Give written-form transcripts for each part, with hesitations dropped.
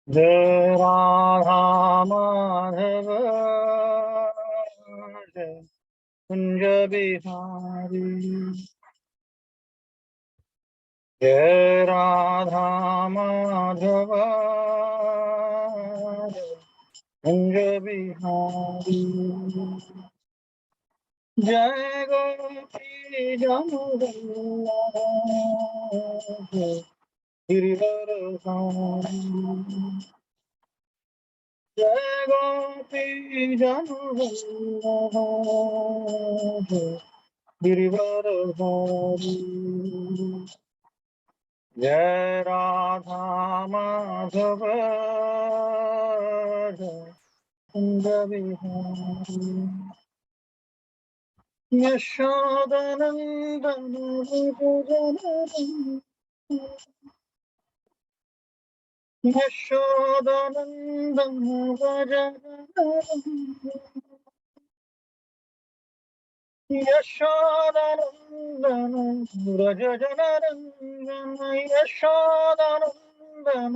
जय राधा माधव जय कुंज बिहारी। जय राधा माधव जय कुंज बिहारी। जय गोपी जमुना जय गिरिवरधारी। जय गोपी जमुना जय गिरिवरधारी। जय राधा माधव जय कुंज बिहारी। यशोदनन्दन यशोदनन्दन व्रज यशोदनन्दन व्रज जनरञ्जन। यशोदनन्दन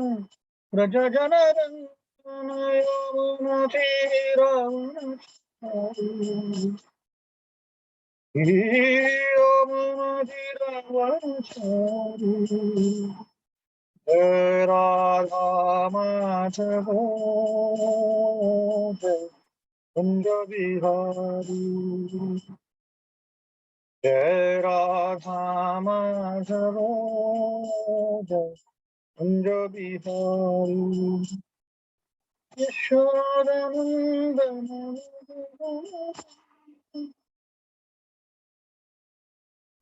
व्रज जनरञ्जन यमुनतीरवनचारि। यमुनतीरवनचारि। जय राधा माधव जय कुंज बिहारी। जय राधा माधव जय कुंज बिहारी। यशोदनन्दन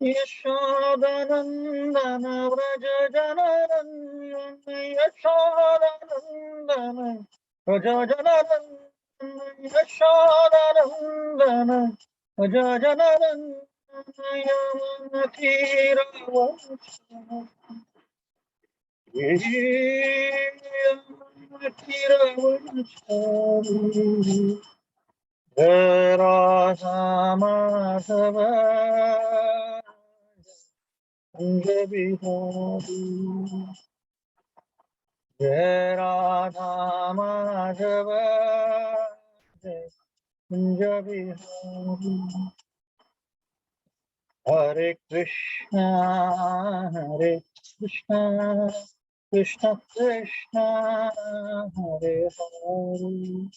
यशोदनन्दन व्रज जनरञ्जन। यशोदनन्दन व्रज जनरञ्जन। यशोदनन्दन व्रज जनरञ्जन यमुनतीरवनचारि। जय राधा माधव कुंज बिहारी। जय राधा माधव जय कुंज बिहारी। हरे कृष्णा कृष्ण कृष्ण हरे हरे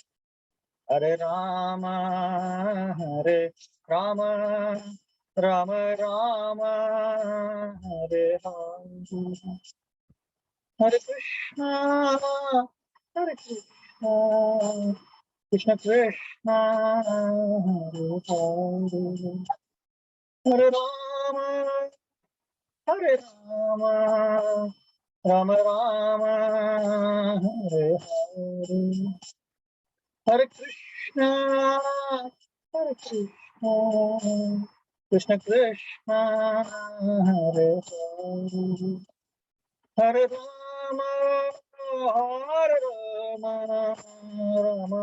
हरे हरे राम राम राम हरे हरे। हरे कृष्णा कृष्ण कृष्ण हरे हरे हरे राम राम राम हरे हरे। हरे कृष्णा कृष्ण कृष्ण हरे हरे हरे राम राम राम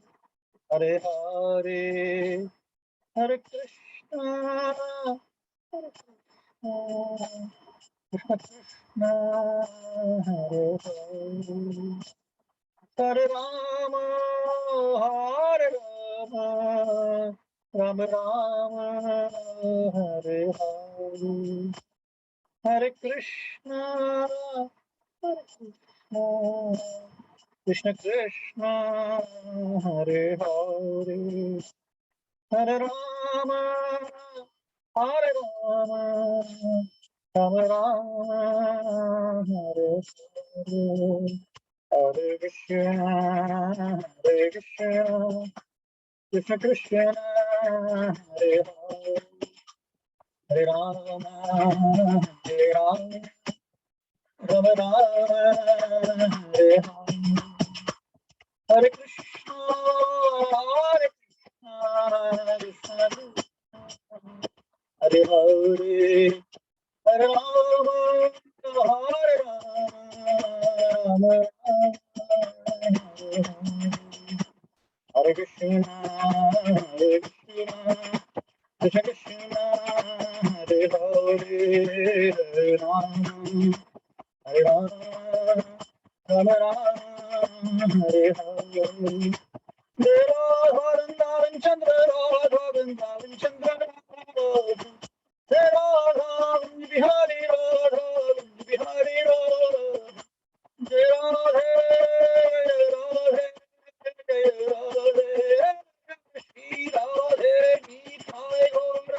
हरे हरे। हरे कृष्णा कृष्ण कृष्ण हरे हरे हरे राम राम राम हरे हरे हरे कृष्ण कृष्ण हरे हरे हरे राम राम राम हरे हरे हरे कृष्ण कृष्ण कृष्ण हरे हरे हरे राम राम राम हरे हरे हरे कृष्ण कृष्ण हरे हरे हरे राम राम हरे Krishna Krishna Krishna Hare Hare Hare Ram Ram Ram Hare Hare. Deva Vrindavan Chandra Radha Vrindavan Chandra Radha. Deva Bihari Radha Bihari Radha. Jai Radhe Radhe Jai Radhe. Shri Radhe Nitai Gaur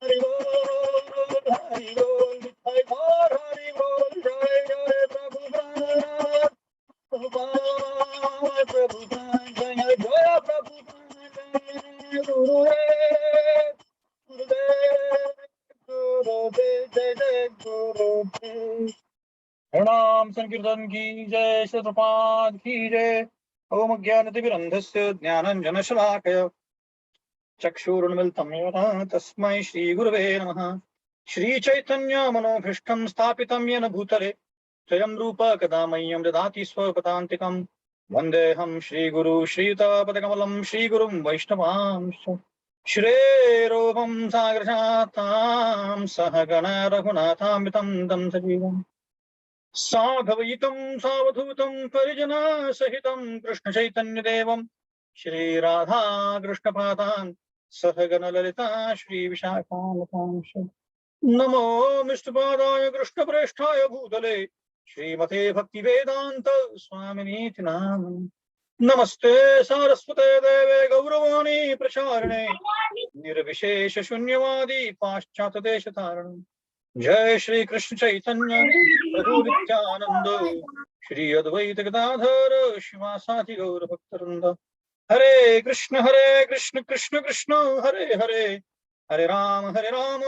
Hari Bol Hari Bol Nitai Gaur Hari Bol Jai Jai Prabhu Prabhupada Prabhupada Prabhupada Jai Jai Prabhupada Gurudev Gurudev Gurudev Jai Jai Gurudev. प्रणाम संकीर्तन की जय, श्रीपाद की जय। ओम ज्ञानतिमिरन्धस्य ज्ञानाञ्जनशलाकया चक्षुरुन्मिलितं येन तस्मै श्रीगुरवे नमः। श्रीचैतन्यमनोभीष्टं स्थापितं येन भूतले स्वयं रूप कदा मह्यं ददाति स्वपदान्तिकं। वन्देऽहं श्रीगुरु श्रीयुतपदकमलं श्रीगुरुं वैष्णवांश्च। श्रेयोपं सागरजातां सहगण रघुनाथामृतं तं सजीवम् साधवयितं सावधूतं परिजनसहितं कृष्णचैतन्यदेवं श्रीराधा कृष्णपादान् सहगणललिता श्रीविशाखान्वितांश्च। नमो विष्णुपादाय कृष्णप्रेष्ठाय भूतले श्रीमते भक्तिवेदान्त स्वामिनीति नामिने। नमस्ते सारस्वते देवे गौरवाणी प्रचारिणे निर्विशेष शून्यवादी पाश्चात्य देशतारिणे। जय श्री कृष्ण चैतन्य प्रभु नित्यानंद श्री अद्वैत गदाधर शिवासादि गौर भक्तवृंद। हरे कृष्ण कृष्ण कृष्ण हरे हरे, हरे राम राम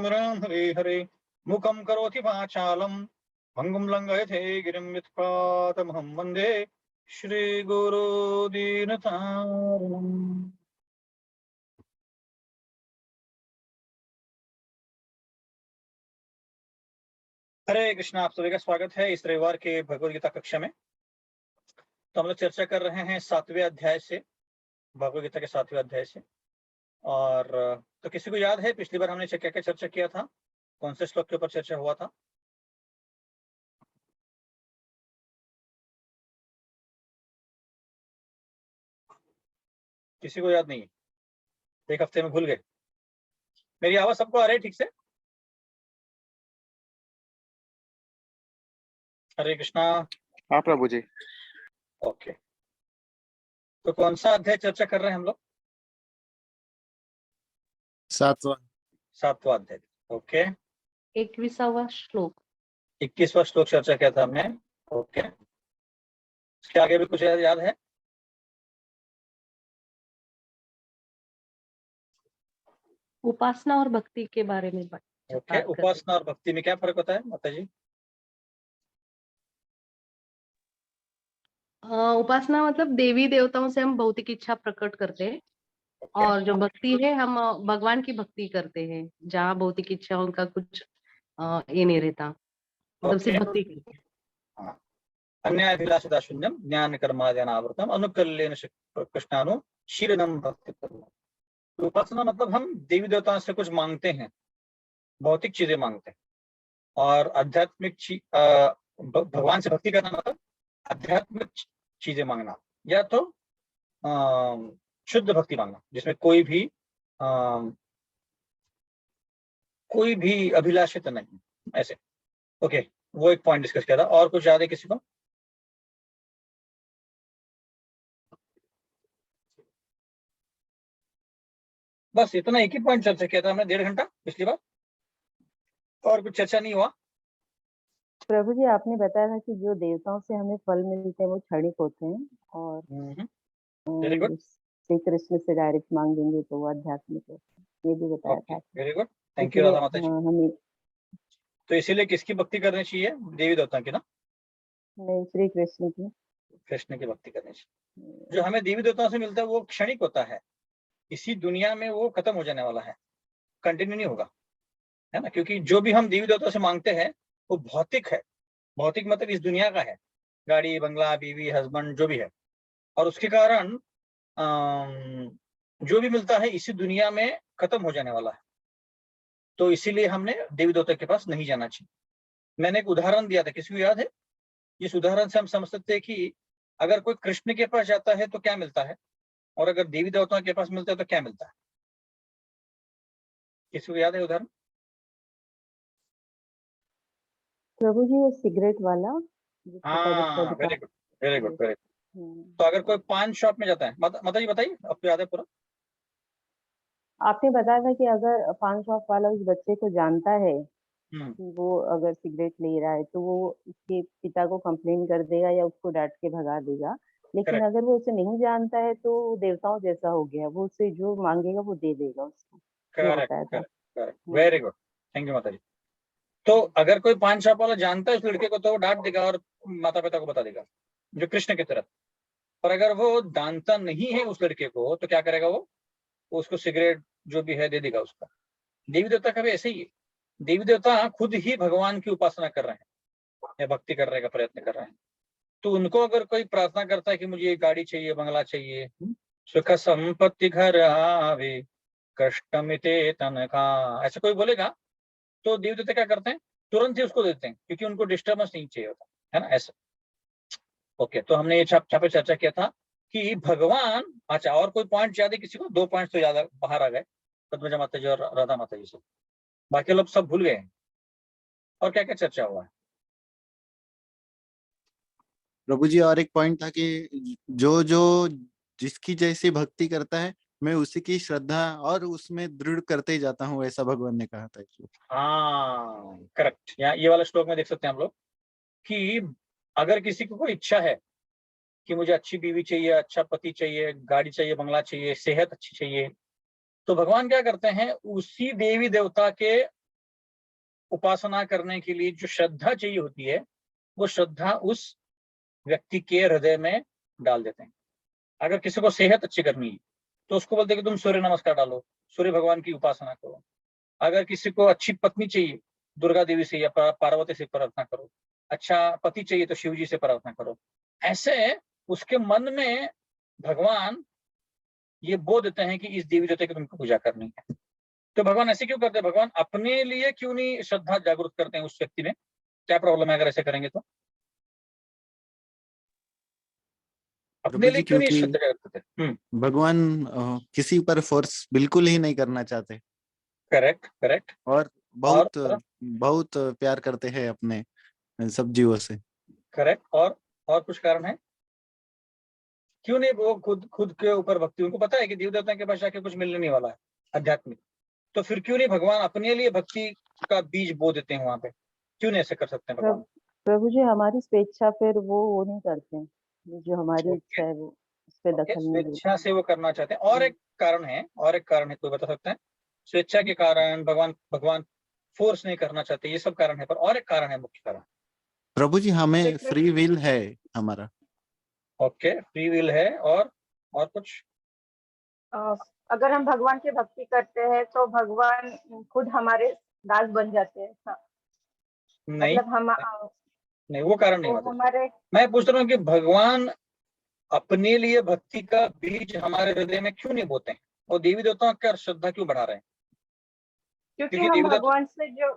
राम हरे हरे। मुखं करोति वाचालं भंगुं लंघयते गिरिं यत्पादमहं वन्दे श्रीगुरो दीनतारिणम्। हरे कृष्ण, आप सभी का स्वागत है इस रविवार के भगवद गीता कक्षा में। तो हम लोग चर्चा कर रहे हैं 7वें अध्याय से, भगवद गीता के 7वें अध्याय से। और तो किसी को याद है पिछली बार हमने क्या क्या चर्चा किया था, कौन से श्लोक के ऊपर चर्चा हुआ था? किसी को याद नहीं? एक हफ्ते में भूल गए? मेरी आवाज सबको आ रही है ठीक से? हरे कृष्णा। हाँ प्रभु जी। ओके, तो कौन सा अध्याय चर्चा कर रहे हैं हम लोग? 7वां अध्याय। ओके, 21वां श्लोक। 21वां श्लोक चर्चा किया था हमने। ओके, इसके आगे भी कुछ याद है? उपासना और भक्ति के बारे में ओके, उपासना और भक्ति में क्या फर्क होता है माता जी? उपासना मतलब देवी देवताओं से हम भौतिक इच्छा प्रकट करते हैं। Okay. और जो भक्ति है हम भगवान की भक्ति करते हैं, जहाँ भौतिक इच्छा उनका कुछ ये नहीं रहता, मतलब सिर्फ भक्ति करते हैं। अन्याभिलाषिता शून्यम ज्ञान कर्माद्यानावृतम अनुकल्येन कृष्णानु शीलनम भक्ति। उपासना मतलब हम देवी देवताओं से कुछ मांगते हैं, भौतिक चीजें मांगते हैं। और आध्यात्मिक भगवान से भक्ति करना मतलब आध्यात्मिक चीजें मांगना, या तो शुद्ध भक्ति मांगना जिसमें कोई भी अभिलाषित नहीं, ऐसे। ओके, वो एक पॉइंट डिस्कस किया था। और कुछ याद है किसी को? बस इतना एक ही पॉइंट चर्चा किया था हमने 1.5 घंटा पिछली बार, और कुछ चर्चा नहीं हुआ। प्रभु जी, आपने बताया था कि जो देवताओं से हमें फल मिलते हैं वो क्षणिक होते हैं, और श्री कृष्ण से डायरेक्ट मांगेंगे तो वो आध्यात्मिक होते हैं, ये भी बताया था। Very good, thank you Radha माता जी। हमें तो इसीलिए किसकी भक्ति करनी चाहिए? देवी देवता की ना? नहीं, श्री कृष्ण की। कृष्ण की भक्ति करनी चाहिए। जो हमें देवी देवताओं से मिलता है वो क्षणिक होता है, इसी दुनिया में वो खत्म हो जाने वाला है, कंटिन्यू नहीं होगा, है ना? क्योंकि जो भी हम देवी देवताओं से मांगते हैं वो भौतिक है। भौतिक मतलब इस दुनिया का है, गाड़ी बंगला बीवी हस्बैंड जो भी है। और उसके कारण जो भी मिलता है इसी दुनिया में खत्म हो जाने वाला है। तो इसीलिए हमने देवी देवता के पास नहीं जाना चाहिए। मैंने एक उदाहरण दिया था, किसी को याद है? इस उदाहरण से हम समझ सकते हैं कि अगर कोई कृष्ण के पास जाता है तो क्या मिलता है, और अगर देवी देवताओं के पास मिलता है तो क्या मिलता है? किसी को याद है उदाहरण? प्रभु जी, वो सिगरेट वाला जो छोटा बच्चा हाँ, दिखा। Very good, very good, very good. Hmm. तो अगर कोई पान शॉप में जाता है, माता जी बताइए, आपको याद है पूरा? आपने बताया था कि अगर पान शॉप वाला उस बच्चे को जानता है हम्म, कि वो अगर सिगरेट ले रहा है तो वो उसके पिता को कंप्लेन कर देगा या उसको डांट के भगा देगा। लेकिन करेक्ट, अगर वो उसे नहीं जानता है तो वो देवताओं जैसा हो गया, वो उसे जो मांगेगा वो दे देगा उसको। ये करेक्ट, बताया था। Correct, correct, hmm. Very good, thank you माता जी। तो अगर कोई पान शॉप वाला जानता है उस लड़के को तो वो डांट देगा और माता पिता को बता देगा, जो कृष्ण की तरफ। और अगर वो जानता नहीं है उस लड़के को तो क्या करेगा वो उसको सिगरेट जो भी है दे देगा उसका। देवी देवता का भी ऐसे ही है। देवी देवता खुद ही भगवान की उपासना कर रहे हैं या भक्ति करने का प्रयत्न कर रहे हैं। तो उनको अगर कोई प्रार्थना करता है कि मुझे ये गाड़ी चाहिए, बंगला चाहिए, सुख संपत्ति घर आवे, कष्ट मिटे तन का, ऐसा कोई बोलेगा तो देवी देवता क्या करते हैं, तुरंत ही उसको देते हैं, क्योंकि उनको डिस्टर्बेंस नहीं चाहिए होता है ना, ऐसा। ओके, तो हमने ये पे चर्चा किया था कि भगवान, अच्छा और कोई पॉइंट याद है किसी को? 2 पॉइंट तो ज्यादा बाहर आ गए, पद्मजा माता जी और राधा माता जी से, बाकी लोग सब भूल गए हैं। और क्या क्या चर्चा हुआ है? प्रभु जी, और एक पॉइंट था कि जो जो जिसकी जैसी भक्ति करता है, मैं उसी की श्रद्धा और उसमें दृढ़ करते ही जाता हूँ, ऐसा भगवान ने कहा था इसलिए। हाँ, करेक्ट। यहाँ ये वाला श्लोक में देख सकते हैं हम लोग कि अगर किसी को कोई इच्छा है कि मुझे अच्छी बीवी चाहिए, अच्छा पति चाहिए, गाड़ी चाहिए, बंगला चाहिए, सेहत अच्छी चाहिए, तो भगवान क्या करते हैं, उसी देवी देवता के उपासना करने के लिए जो श्रद्धा चाहिए होती है, वो श्रद्धा उस व्यक्ति के हृदय में डाल देते हैं। अगर किसी को सेहत अच्छी करनी है तो उसको बोलते हैं कि तुम सूर्य नमस्कार डालो, सूर्य भगवान की उपासना करो। अगर किसी को अच्छी पत्नी चाहिए, दुर्गा देवी से या पार्वती से प्रार्थना करो। अच्छा पति चाहिए तो शिव जी से प्रार्थना करो। ऐसे उसके मन में भगवान ये बोल देते हैं कि इस देवी देवता की तुमको पूजा करनी है। तो भगवान ऐसे क्यों करते हैं? भगवान अपने लिए क्यों नहीं श्रद्धा जागृत करते हैं उस व्यक्ति में? क्या प्रॉब्लम है अगर ऐसे करेंगे तो? अपने प्रभु लिए जी, क्यों नहीं क्योंकि श्रद्धा जागृत करते? भगवान किसी पर फोर्स बिल्कुल ही नहीं करना चाहते, करेक्ट, करेक्ट। और और बहुत बहुत प्यार करते हैं अपने सब जीवों से। करेक्ट। और कुछ कारण है क्यों नहीं वो खुद खुद के ऊपर भक्ति, उनको पता है कि देव देवता के पास जाके कुछ मिलने नहीं वाला है आध्यात्मिक, तो फिर क्यों नहीं भगवान अपने लिए भक्ति का बीज बो देते हैं वहां पे? क्यों नहीं ऐसे कर सकते हैं भगवान? प्रभु जी, हमारी स्वेच्छा फिर वो नहीं करते हैं। जो हमारी ओके, इच्छा है वो उस पे ओके, दखल नहीं स्वेच्छा देते। से वो करना चाहते हैं। और एक कारण है, और एक कारण है, कोई बता सकता है? स्वेच्छा के कारण भगवान भगवान फोर्स नहीं करना चाहते, ये सब कारण है, पर और एक कारण है, मुख्य कारण। प्रभु जी, श्री हमें फ्री कृष्ण विल है हमारा। ओके, फ्री विल है। और कुछ? अ, अगर हम भगवान की भक्ति करते हैं तो भगवान खुद हमारे दास बन जाते हैं। हाँ, नहीं, मतलब हम नहीं, वो कारण नहीं वो मतलब। हमारे मैं पूछ रहा हूँ कि भगवान अपने लिए भक्ति का बीज हमारे हृदय में क्यों नहीं बोते हैं, और देवी देवताओं का श्रद्धा क्यों बढ़ा रहे हैं? क्योंकि क्योंकि हम देवी देवता, भगवान से जो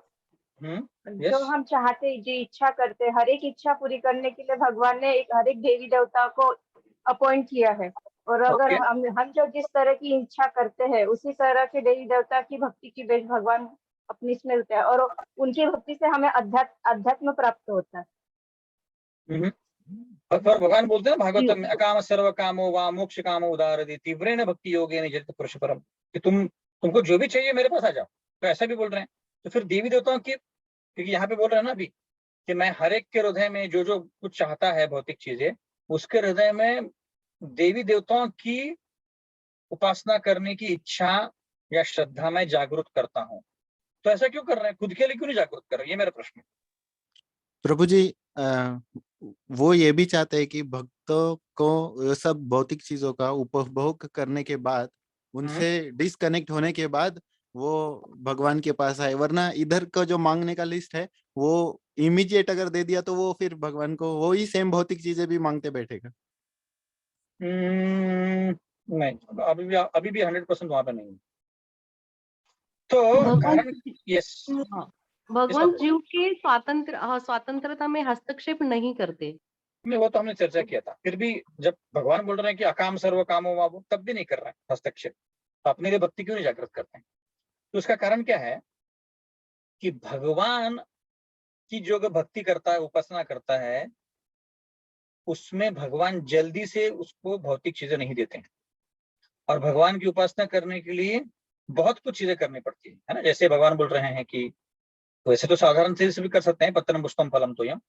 जो यस, हम चाहते हैं, जो इच्छा करते हैं, हर एक इच्छा पूरी करने के लिए भगवान ने हर एक देवी देवता को अपॉइंट किया है। और अगर ओके, हम जो जिस तरह की इच्छा करते हैं उसी तरह के देवी देवता की भक्ति की बेस भगवान अपनी इसमें मिलता है, और उनकी भक्ति से हमें अध्यात्म प्राप्त होता है। पर भगवान बोलते हैं ना जी, भागवत में, अकाम सर्व कामो वा मोक्ष कामो उदारति तीव्रेण भक्ति योगेन जनित पुरुष परम, कि तुमको जो भी चाहिए मेरे पास आ जाओ। तो ऐसा भी बोल रहे हैं। तो फिर देवी देवताओं की, क्योंकि यहाँ पे बोल रहे हैं ना अभी कि मैं हर एक के हृदय में जो जो कुछ चाहता है भौतिक चीजें, उसके हृदय में देवी देवताओं की उपासना करने की इच्छा या श्रद्धा में जागृत करता हूँ। तो ऐसा क्यों कर रहे हैं? खुद के लिए क्यों नहीं जागृत कर रहे? ये मेरा प्रश्न है। प्रभु जी, वो ये भी चाहते हैं कि भक्तों को ये सब भौतिक चीजों का उपभोग करने के बाद, उनसे डिस्कनेक्ट होने के बाद वो भगवान के पास आए, वरना इधर का जो मांगने का लिस्ट है वो इमीडिएट अगर दे दिया तो वो फिर भगवान को वो ही सेम भौतिक चीजें भी मांगते बैठेगा। नहीं, अभी भी 100% वहां पे नहीं है। तो भगवान कारण, यस, हाँ, भगवान बात- जीव के स्वतंत्रता में हस्तक्षेप नहीं करते। नहीं, वो तो हमने चर्चा किया था। फिर भी जब भगवान बोल रहे हैं कि अकाम सर्व कामो वाबो, तब भी नहीं कर रहे हैं हस्तक्षेप, तो अपने लिए भक्ति क्यों नहीं जागृत करते हैं? तो उसका कारण क्या है कि भगवान की जो भक्ति करता है, उपासना करता है, उसमें भगवान जल्दी से उसको भौतिक चीजें नहीं देते हैं। और भगवान की उपासना करने के लिए बहुत कुछ चीजें करनी पड़ती है ना। जैसे भगवान बोल रहे हैं कि वैसे तो साधारण चीज से भी कर सकते हैं, पत्रम पुष्पम फलम तोयम,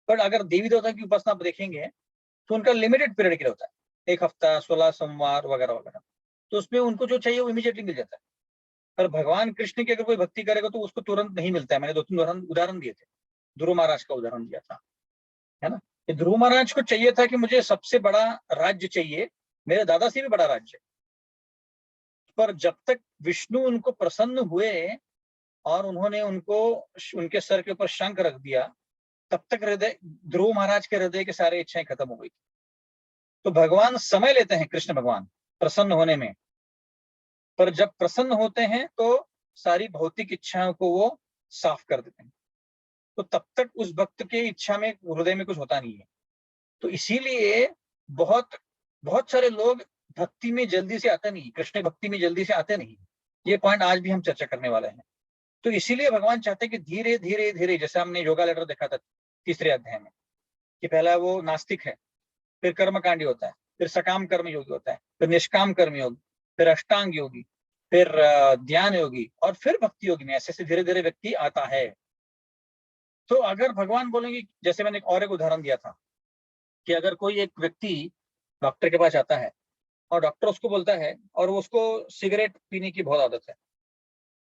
पर अगर देवी देवता की उपासना आप देखेंगे तो उनका लिमिटेड पीरियड के लिए होता है, 1 हफ्ता, 16 सोमवार वगैरह वगैरह। तो उसमें उनको जो चाहिए वो इमीडिएटली मिल जाता है। पर भगवान कृष्ण की अगर कोई भक्ति करेगा तो उसको तुरंत नहीं मिलता है। मैंने 2-3 उदाहरण दिए थे, ध्रुव महाराज का उदाहरण दिया था, है ना। ध्रुव महाराज को चाहिए था कि मुझे सबसे बड़ा राज्य चाहिए, मेरे दादा से भी बड़ा राज्य। पर जब तक विष्णु उनको प्रसन्न हुए और उन्होंने उनको उनके सर के ऊपर शंख रख दिया, तब तक ध्रुव महाराज के हृदय के सारे इच्छाएं खत्म हो गई। तो भगवान समय लेते हैं, कृष्ण भगवान प्रसन्न होने में, पर जब प्रसन्न होते हैं तो सारी भौतिक इच्छाओं को वो साफ कर देते हैं। तो तब तक उस भक्त के इच्छा में, हृदय में कुछ होता नहीं है। तो इसीलिए बहुत बहुत सारे लोग भक्ति में जल्दी से आते नहीं, कृष्ण भक्ति में जल्दी से आते नहीं। ये पॉइंट आज भी हम चर्चा करने वाले हैं। तो इसीलिए भगवान चाहते हैं कि धीरे धीरे धीरे, जैसे हमने योगा लेटर देखा था 3रे अध्याय में, कि पहला वो नास्तिक है, फिर कर्मकांडी होता है, फिर सकाम कर्म योगी होता है, फिर निष्काम कर्म योगी, फिर अष्टांग योगी, फिर ध्यान योगी, और फिर भक्ति योगी में ऐसे धीरे धीरे व्यक्ति आता है। तो अगर भगवान बोलेंगे, जैसे मैंने एक उदाहरण दिया था कि अगर कोई एक व्यक्ति डॉक्टर के पास आता है और डॉक्टर उसको बोलता है, और उसको सिगरेट पीने की बहुत आदत है,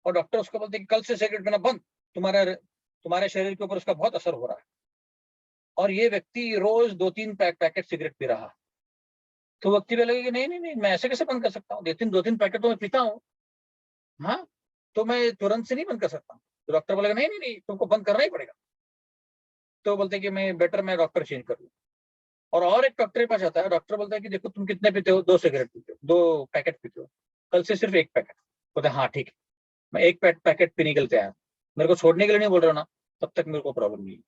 और डॉक्टर उसको बोलते हैं कि कल से सिगरेट पीना बंद, तुम्हारे शरीर के ऊपर उसका बहुत असर हो रहा है। और ये व्यक्ति रोज 2-3 पैकेट सिगरेट पी रहा है। तो व्यक्ति बोलेगा कि नहीं नहीं नहीं, मैं ऐसे कैसे बंद कर सकता हूँ, 2-3 पैकेट तो मैं पीता हूँ, हाँ, तो मैं तुरंत से नहीं बंद कर सकता। तो डॉक्टर बोलेगा नहीं नहीं नहीं, तुमको बंद करना ही पड़ेगा। तो बोलते हैं कि मैं डॉक्टर चेंज कर लूँ। और एक डॉक्टर के पास आता है, डॉक्टर बोलता है कि देखो तुम कितने पीते हो, 2 सिगरेट पीते हो, 2 पैकेट पीते हो, कल से सिर्फ 1 पैकेट। बोलते हैं हाँ ठीक है, मैं 1 पैकेट पीने के लिए तैयार, मेरे को छोड़ने के लिए नहीं बोल रहे हो ना, तब तक मेरे को प्रॉब्लम नहीं है।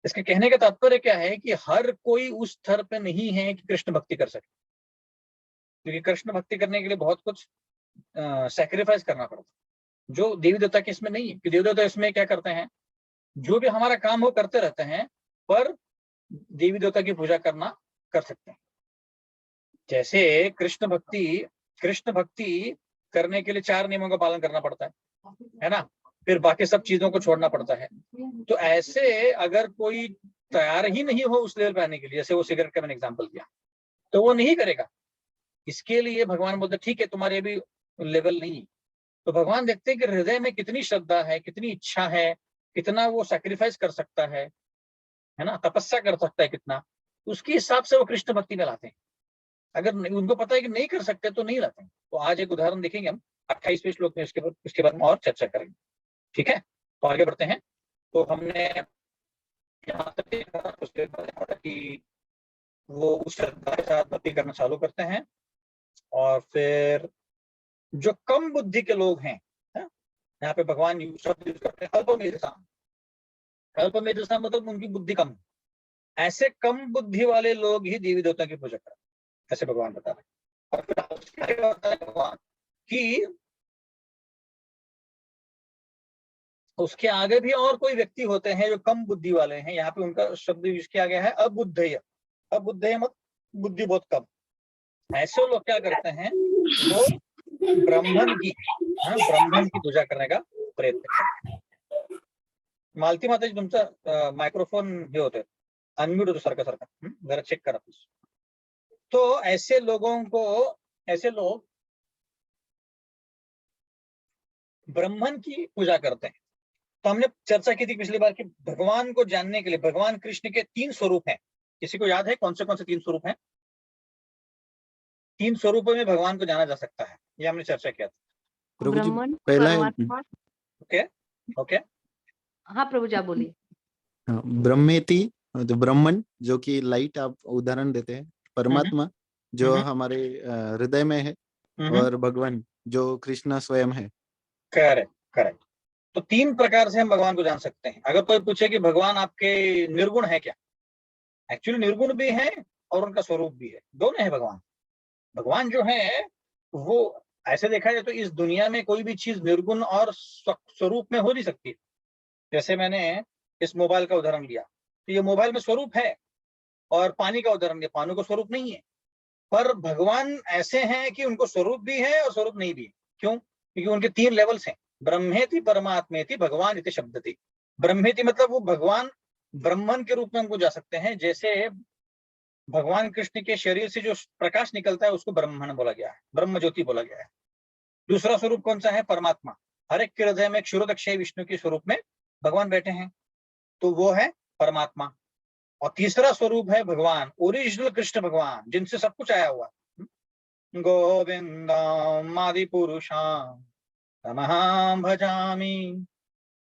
इसके कहने का तात्पर्य क्या है कि हर कोई उस स्तर पे नहीं है कि कृष्ण भक्ति कर सके, क्योंकि कृष्ण भक्ति करने के लिए बहुत कुछ सैक्रिफाइस करना पड़ता है, जो देवी देवता के इसमें नहीं है। कि देवी देवता इसमें क्या करते हैं, जो भी हमारा काम हो करते रहते हैं, पर देवी देवता की पूजा करना कर सकते हैं। जैसे कृष्ण भक्ति करने के लिए 4 नियमों का पालन करना पड़ता है ना, फिर बाकी सब चीजों को छोड़ना पड़ता है। तो ऐसे अगर कोई तैयार ही नहीं हो उस लेवल पे आने के लिए, जैसे वो सिगरेट का मैंने एग्जांपल दिया, तो वो नहीं करेगा। इसके लिए भगवान बोलते ठीक है, तुम्हारे अभी लेवल नहीं। तो भगवान देखते हैं कि हृदय में कितनी श्रद्धा है, कितनी इच्छा है, कितना वो सैक्रिफाइस कर सकता है ना, तपस्या कर सकता है कितना, उसके हिसाब से वो कृष्ण भक्ति में लाते हैं। अगर उनको पता है कि नहीं कर सकते तो नहीं लाते हैं। तो आज एक उदाहरण देखेंगे हम 28वें श्लोक में, उसके बाद में और चर्चा करेंगे। ठीक है, तो आगे बढ़ते हैं। तो हमने यहाँ तक देखा, उसके बाद कि वो उस श्रद्धा के साथ भक्ति करना चालू करते हैं। और फिर जो कम बुद्धि के लोग हैं, यहाँ पे भगवान शब्द यूज करते हैं अल्पमेधसा, मतलब उनकी बुद्धि कम है। ऐसे कम बुद्धि वाले लोग ही देवी देवता की पूजा करते, ऐसे भगवान बता रहे हैं। और फिर होता है भगवान कि उसके आगे भी और कोई व्यक्ति होते हैं जो कम बुद्धि वाले हैं। यहाँ पे उनका शब्द यूज किया गया है अबुद्धय मत, बुद्धि बहुत कम। ऐसे लोग क्या करते हैं, वो ब्राह्मण की पूजा करने का प्रयत्न करते हैं। मालती माता जी, तुमचा मायक्रोफोन हे होते, अनम्यूट होतो सारखा जरा चेक करा प्लीज। तो ऐसे लोग ब्राह्मण की पूजा करते हैं। तो हमने चर्चा की थी पिछली बार कि भगवान को जानने के लिए भगवान कृष्ण के 3 स्वरूप हैं। किसी को याद है कौन से 3 स्वरूप हैं? 3 स्वरूपों में भगवान को जाना जा सकता है, ये हमने चर्चा किया था। प्रभु जी ब्रह्मन, पहला परमात्मा। ओके हाँ प्रभु जी, आप बोलिए। ब्रह्मेति, तो ब्रह्मन जो कि लाइट आप उदाहरण देते हैं, परमात्मा जो हमारे हृदय में है, और भगवान जो कृष्ण स्वयं है। करेक्ट। तो तीन प्रकार से हम भगवान को जान सकते हैं। अगर कोई पूछे कि भगवान आपके निर्गुण है क्या, एक्चुअली निर्गुण भी है और उनका स्वरूप भी है, दोनों है भगवान। भगवान जो है वो ऐसे देखा जाए तो इस दुनिया में कोई भी चीज निर्गुण और स्वरूप में हो नहीं सकती। जैसे मैंने इस मोबाइल का उदाहरण लिया, तो ये मोबाइल में स्वरूप है, और पानी का उदाहरण दिया, पानी को स्वरूप नहीं है। पर भगवान ऐसे हैं कि उनको स्वरूप भी है और स्वरूप नहीं भी है। क्यों? क्योंकि उनके तीन लेवल्स हैं। ब्रह्मेति परमात्मेति भगवान इति शब्दति। ब्रह्मेति मतलब वो भगवान ब्रह्मन के रूप में हमको जा सकते हैं। जैसे भगवान कृष्ण के शरीर से जो प्रकाश निकलता है उसको ब्रह्मण बोला गया है, ब्रह्म ज्योति बोला गया है। दूसरा स्वरूप कौन सा है? परमात्मा। हर एक के हृदय में क्षुरोदक्षय विष्णु के स्वरूप में भगवान बैठे हैं, तो वो है परमात्मा। और तीसरा स्वरूप है भगवान, ओरिजिनल कृष्ण भगवान, जिनसे सब कुछ आया हुआ। गोविंदम आदि पुरुषां तमहं भजामि,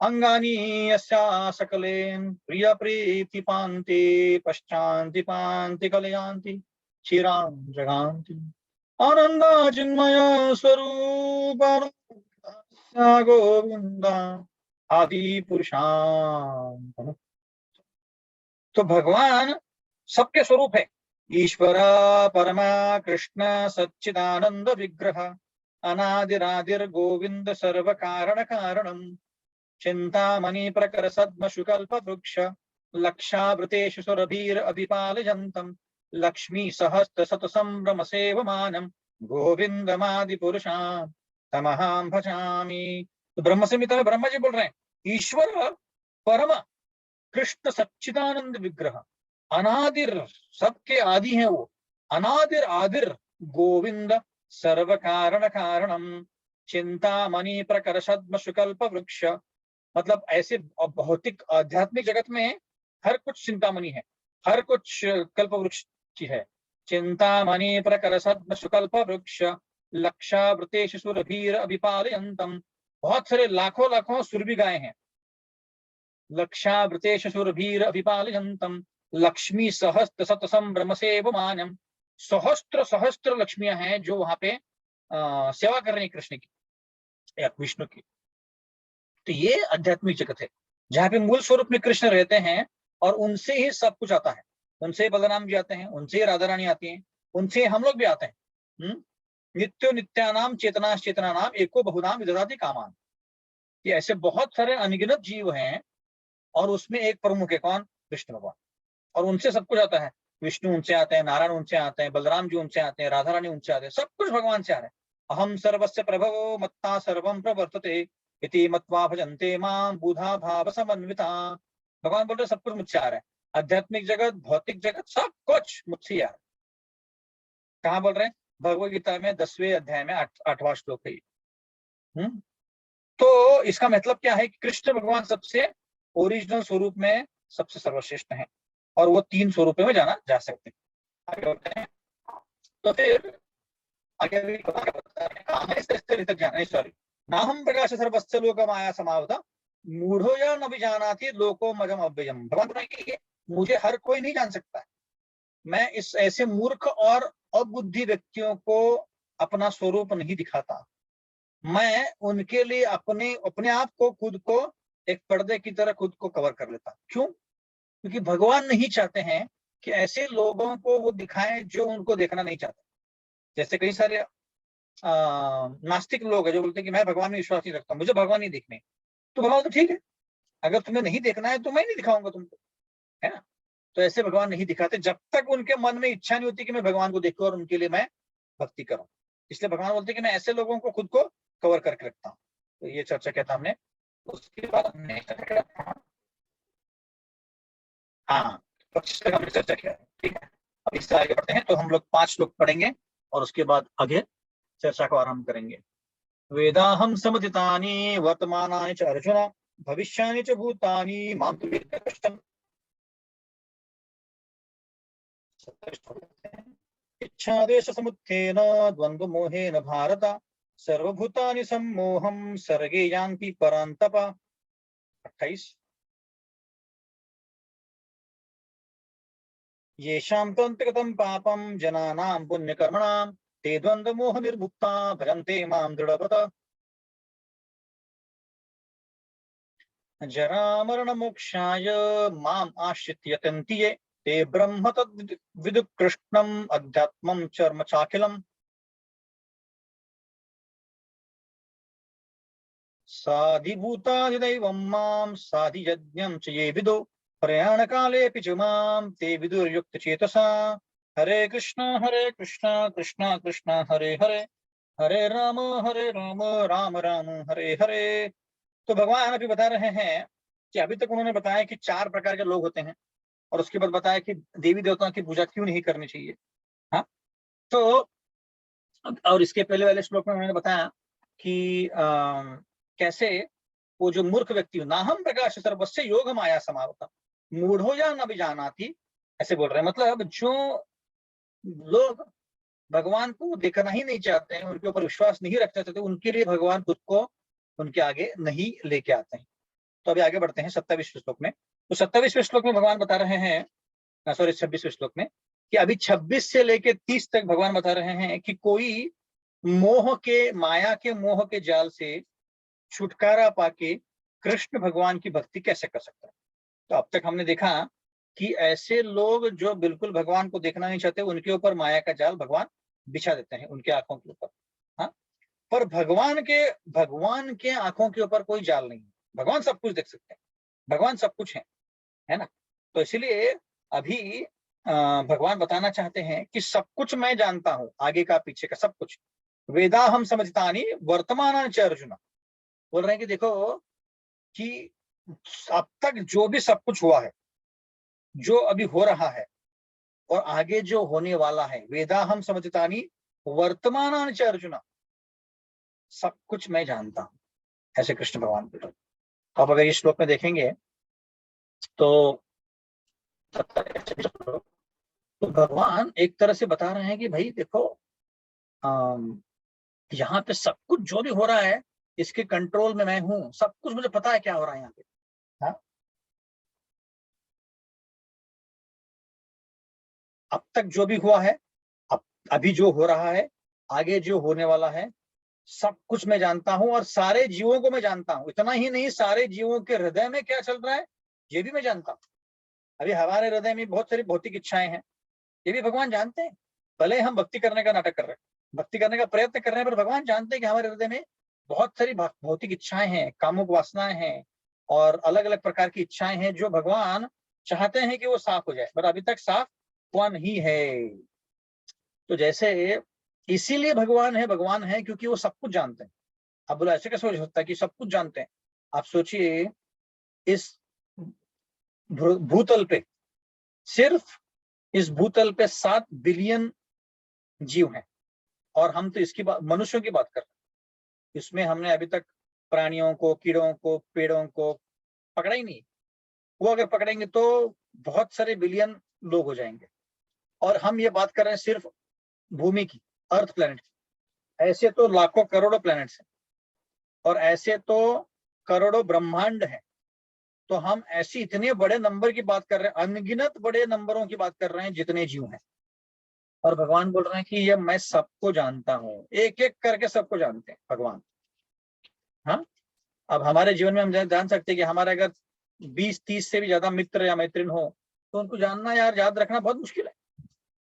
अंगानी यस्या सकलेन प्रिय प्रीति पान्ति, पश्चान्ति पान्ति कलयांति चिरां जगान्ति, आनंद चिन्मय स्वरूप गोविंद आदि पुरुषां। तो भगवान सबके स्वरूप है। ईश्वर परमा कृष्ण सच्चिदानंद विग्रह, अनादिरादिर गोविंद सर्व कारण कारणम, चिंतामणि प्रकर सद्म शुकल्प वृक्ष, लक्षावृतेषु सुरभीर अभिपालयन्तम, लक्ष्मी सहस्त्र शत संभ्रम सेवमानम, गोविंदमादि पुरुषां तमहं भजामि। तो ब्रह्म संहिता में ब्रह्मा जी बोल रहे हैं, ईश्वर परम कृष्ण सच्चिदानंद विग्रह, अनादिर सबके आदि हैं वो, अनादिर आदिर गोविंद सर्व कारण कारणम, चिंतामणि प्रकर सद्म शुकल्प वृक्ष। मतलब ऐसे भौतिक आध्यात्मिक जगत में हर कुछ चिंतामणि है, हर कुछ कल्प वृक्ष की है। चिंतामणि प्रकर सद्म शुकल्प वृक्ष, लक्षावृतेषु सुरभीर अभिपालयन्तम। बहुत सारे लाखों लाखों सुरभि गाय हैं। लक्षावृतेषु सुरभीर अभिपालयन्तम, लक्ष्मी सहस्त्र शत संभ्रम सेवमानम। सहस्त्र सहस्त्र लक्ष्मियां हैं जो वहां पे सेवा कर रही है कृष्ण की या विष्णु की। तो ये आध्यात्मिक जगत है जहाँ पे मूल स्वरूप में कृष्ण रहते हैं, और उनसे ही सब कुछ आता है। उनसे ही बलराम जी आते हैं, उनसे ही राधा रानी आती हैं, उनसे हम लोग भी आते हैं। नित्यो नित्यानाम चेतनाश चेतनानाम एको बहुनाम विदधाति कामान। ये ऐसे बहुत सारे अनगिनत जीव हैं, और उसमें एक प्रमुख है कौन? कृष्ण भगवान। और उनसे सब कुछ आता है। विष्णु उनसे आते हैं, नारायण उनसे आते हैं, बलराम जी उनसे आते हैं, राधा रानी उनसे आते हैं, सब कुछ भगवान से आ रहे हैं। अहम सर्वस्य प्रभवो मत्ता सर्वम प्रवर्तते इति मत्वा भजन्ते मां बुधा भाव समन्विता। भगवान बोल रहे सब कुछ मुझसे आ रहा है। आध्यात्मिक जगत, भौतिक जगत, सब कुछ मुझसे ही आ रहा है। कहाँ बोल रहे हैं? भगवद गीता में 10वें अध्याय में 8वां श्लोक है। तो इसका मतलब क्या है कि कृष्ण भगवान सबसे ओरिजिनल स्वरूप में सबसे सर्वश्रेष्ठ है, और वो तीन स्वरूपों में जाना जा सकते हैं। आगे बढ़ते हैं। तो फिर आगे भी सॉरी, नाहम प्रकाश सर्वस्य लोक माया समावता, मूढ़ो या न विजानाति लोको मजम अव्ययम। भगवान बोलेंगे मुझे हर कोई नहीं जान सकता है। मैं इस ऐसे मूर्ख और अबुद्धि व्यक्तियों को अपना स्वरूप नहीं दिखाता। मैं उनके लिए अपने आप को, खुद को एक पर्दे की तरह खुद को कवर कर लेता। क्यों? क्योंकि भगवान नहीं चाहते हैं कि ऐसे लोगों को वो दिखाएं जो उनको देखना नहीं चाहते। जैसे कई सारे नास्तिक लोग हैं जो बोलते हैं कि मैं भगवान में विश्वास नहीं रखता, मुझे भगवान नहीं देखने। तो भगवान तो ठीक है, अगर तुम्हें नहीं देखना है तो मैं नहीं दिखाऊंगा तुमको, है ना। तो ऐसे भगवान नहीं दिखाते जब तक उनके मन में इच्छा नहीं होती कि मैं भगवान को देखूं और उनके लिए मैं भक्ति करूं। इसलिए भगवान बोलते हैं कि मैं ऐसे लोगों को खुद को कवर करके रखता हूँ। तो ये चर्चा किया था हमने। उसके बाद हमने हाँ, 25 तक हमने चर्चा किया। ठीक है, अब इससे आगे बढ़ते हैं। तो हम लोग 5 श्लोक पढ़ेंगे और उसके बाद आगे चर्चा को आरंभ करेंगे। वेदाहम समुदितानि वर्तमानानि च अर्जुन, भविष्यानि च भूतानि मां तु वेत्थ कष्टम्। इच्छादेश समुत्थेन द्वंद्व मोहेन भारत, सर्वभूतानि सम्मोहं सर्गे यान्ति परान्तप। 28 येषां त्वन्तगतं पापं जनानां पुण्यकर्मणां, ते द्वंद्व मोह निर्मुक्ता भजन्ते मां दृढव्रता। जरा मरण मोक्षाय माम आश्रित्य यतन्ति ये ते ब्रह्म तद् विदु कृष्णम अध्यात्मम चर्म चाखिलम साधिभूताधिदैवं मां साधियज्ञं च ये विदो प्रयाण कालेऽपि च मां ते विदुर्युक्तचेतसा। हरे कृष्णा कृष्णा कृष्णा हरे हरे, हरे राम राम राम हरे हरे। तो भगवान अभी बता रहे हैं कि अभी तक उन्होंने बताया कि 4 प्रकार के लोग होते हैं, और उसके बाद बताया कि देवी देवताओं की पूजा क्यों नहीं करनी चाहिए। हाँ, तो और इसके पहले वाले श्लोक में उन्होंने बताया कि कैसे वो जो मूर्ख व्यक्ति हो, नाहम प्रकाश सर्वस्य योग माया समावता मूढ़ो या न विजानाति, ऐसे बोल रहे हैं। मतलब जो लोग भगवान को देखना ही नहीं चाहते हैं, उनके ऊपर विश्वास नहीं रखना चाहते, उनके लिए भगवान खुद को उनके आगे नहीं लेके आते हैं। तो अभी आगे बढ़ते हैं 27वें श्लोक में। तो 27वें श्लोक में भगवान बता रहे हैं, सॉरी 26वें श्लोक में, कि अभी 26 से लेके 30 तक भगवान बता रहे हैं कि कोई मोह के, माया के मोह के जाल से छुटकारा पाके कृष्ण भगवान की भक्ति कैसे कर सकता है। तो अब तक हमने देखा कि ऐसे लोग जो बिल्कुल भगवान को देखना नहीं चाहते, उनके ऊपर माया का जाल भगवान बिछा देते हैं, उनके आंखों के ऊपर। हाँ, पर भगवान के आंखों के ऊपर कोई जाल नहीं है। भगवान सब कुछ देख सकते हैं, भगवान सब कुछ है ना। तो इसलिए अभी भगवान बताना चाहते हैं कि सब कुछ मैं जानता हूं, आगे का पीछे का सब कुछ। वेदा हम समझतानी वर्तमान च अर्जुन, बोल रहे हैं कि देखो कि अब तक जो भी सब कुछ हुआ है, जो अभी हो रहा है और आगे जो होने वाला है, वेदा हम समझतानी वर्तमान च अर्जुन, सब कुछ मैं जानता हूं, ऐसे कृष्ण भगवान बोल रहे। आप अगर इस श्लोक में देखेंगे तो भगवान एक तरह से बता रहे हैं कि भाई देखो, यहाँ पे सब कुछ जो भी हो रहा है इसके कंट्रोल में मैं हूं, सब कुछ मुझे पता है क्या हो रहा है यहाँ पे। हाँ? अब तक जो भी हुआ है, अभी जो हो रहा है, आगे जो होने वाला है, सब कुछ मैं जानता हूं, और सारे जीवों को मैं जानता हूं। इतना ही नहीं, सारे जीवों के हृदय में क्या चल रहा है ये भी मैं जानता हूं। अभी हमारे हृदय में बहुत सारी भौतिक इच्छाएं हैं, ये भी भगवान जानते हैं। भले हम भक्ति करने का नाटक कर रहे हैं, भक्ति करने का प्रयत्न कर रहे हैं, पर भगवान जानते हैं कि हमारे हृदय में बहुत सारी भौतिक इच्छाएं हैं, कामुक वासनाएं हैं, और अलग अलग प्रकार की इच्छाएं हैं जो भगवान चाहते हैं कि वो साफ हो जाए, पर अभी तक साफ हुआ नहीं है। तो जैसे इसीलिए भगवान है क्योंकि वो सब कुछ जानते हैं। अब बोला ऐसे कैसे हो सकता है कि सब कुछ जानते हैं। आप सोचिए, इस भूतल पे, सिर्फ इस भूतल पे 7 बिलियन जीव हैं, और हम तो इसकी बात, मनुष्यों की बात कर रहे हैं। इसमें हमने अभी तक प्राणियों को, कीड़ों को, पेड़ों को पकड़ा ही नहीं। वो अगर पकड़ेंगे तो बहुत सारे बिलियन लोग हो जाएंगे, और हम ये बात कर रहे हैं सिर्फ भूमि की, अर्थ प्लेनेट की। ऐसे तो लाखों करोड़ों प्लैनेट्स हैं, और ऐसे तो करोड़ों ब्रह्मांड हैं। तो हम ऐसी इतने बड़े नंबर की बात कर रहे हैं, अनगिनत बड़े नंबरों की बात कर रहे हैं जितने जीव हैं, और भगवान बोल रहे हैं कि ये मैं सबको जानता हूं, एक एक करके सबको जानते हैं भगवान। हाँ, अब हमारे जीवन में हम जान सकते हैं कि हमारे अगर 20-30 से भी ज्यादा मित्र या मैत्रिन हो, तो उनको जानना, यार याद रखना बहुत मुश्किल है।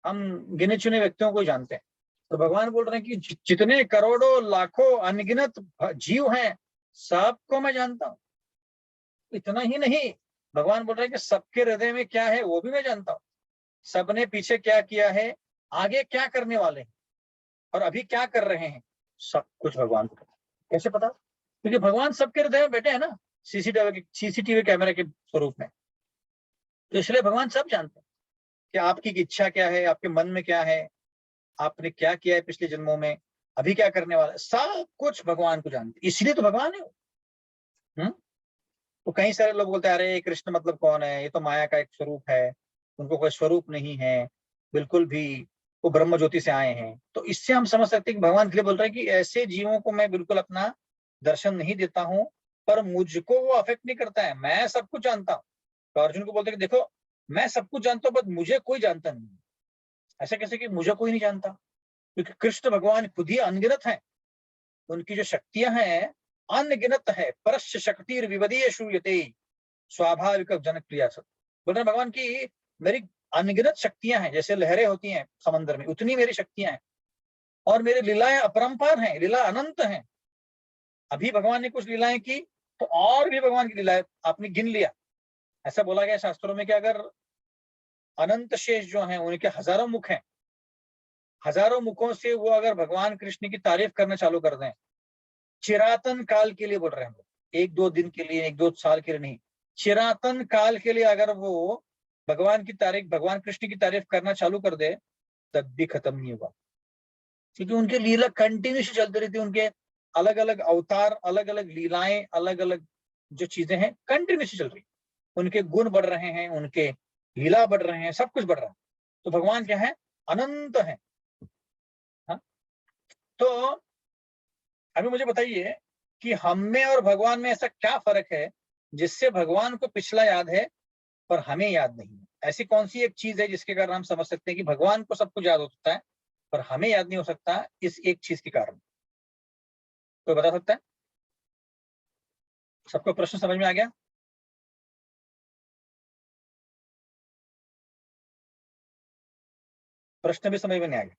हम गिने चुने व्यक्तियों को जानते हैं। तो भगवान बोल रहे हैं कि जितने करोड़ों लाखों अनगिनत जीव हैं, सबको मैं जानता हूं। इतना ही नहीं, भगवान बोल रहे हैं कि सबके हृदय में क्या है वो भी मैं जानता हूं। सबने पीछे क्या किया है, आगे क्या करने वाले हैं, और अभी क्या कर रहे हैं, सब कुछ भगवान को पता। कैसे पता? क्योंकि भगवान सबके हृदय में बैठे हैं ना, सीसीटीवी कैमरे के स्वरूप में। तो इसलिए भगवान सब जानते हैं कि आपकी इच्छा क्या है, आपके मन में क्या है, आपने क्या किया है पिछले जन्मों में, अभी क्या करने वाला है, सब कुछ भगवान को जानते। इसलिए तो भगवान है वो। तो कई सारे लोग बोलते हैं अरे कृष्ण मतलब कौन है, ये तो माया का एक स्वरूप है, उनको कोई स्वरूप नहीं है बिल्कुल भी, वो ब्रह्म ज्योति से आए हैं। तो इससे हम समझ सकते हैं कि भगवान के लिए बोल रहे हैं कि ऐसे जीवों को मैं बिल्कुल अपना दर्शन नहीं देता हूं, पर मुझको वो अफेक्ट नहीं करता है, मैं सब कुछ जानता हूँ। तो अर्जुन को बोलते हैं कि देखो मैं सब कुछ जानता हूँ, बट मुझे कोई जानता नहीं। ऐसे कैसे कि मुझे कोई नहीं जानता? क्योंकि कृष्ण भगवान खुद ही अनगिनत है, उनकी जो शक्तियां हैं अनगिनत है, परस्य शक्तिर विवदीय श्रूयते स्वाभाविक जनक क्रिया सब। बोल रहे भगवान की मेरी अनगिनत शक्तियां हैं, जैसे लहरें होती हैं समंदर में, उतनी मेरी शक्तियां हैं, और मेरी लीलाएं अपरंपार हैं, लीला अनंत हैं। अभी भगवान ने कुछ लीलाएं की तो और भी भगवान की लीलाएं आपने गिन लिया। ऐसा बोला गया शास्त्रों में कि अगर अनंत शेष जो हैं उनके हजारों मुख हैं, हजारों मुखों से वो अगर भगवान कृष्ण की तारीफ करना चालू कर दें, चिरातन काल के लिए बोल रहे हैं हम लोग, 1-2 दिन के लिए, 1-2 साल के लिए नहीं, चिरातन काल के लिए अगर वो भगवान की तारीफ, भगवान कृष्ण की तारीफ करना चालू कर दे, तब भी खत्म नहीं होगा, क्योंकि उनकी लीला कंटिन्यूस चलती रहती है। उनके अलग अलग अवतार, अलग अलग लीलाएं, अलग अलग जो चीजें हैं कंटिन्यूस चल रही है। उनके गुण बढ़ रहे हैं, उनके लीला बढ़ रहे हैं, सब कुछ बढ़ रहा है। तो भगवान क्या है? अनंत है। हाँ? तो अभी मुझे बताइए कि हम में और भगवान में ऐसा क्या फर्क है जिससे भगवान को पिछला याद है पर हमें याद नहीं है? ऐसी कौन सी एक चीज है जिसके कारण हम समझ सकते हैं कि भगवान को सब कुछ याद हो सकता है पर हमें याद नहीं हो सकता, इस एक चीज के कारण? कोई बता सकता है? सबको प्रश्न समझ में आ गया? प्रश्न भी समझ में नहीं आ गया?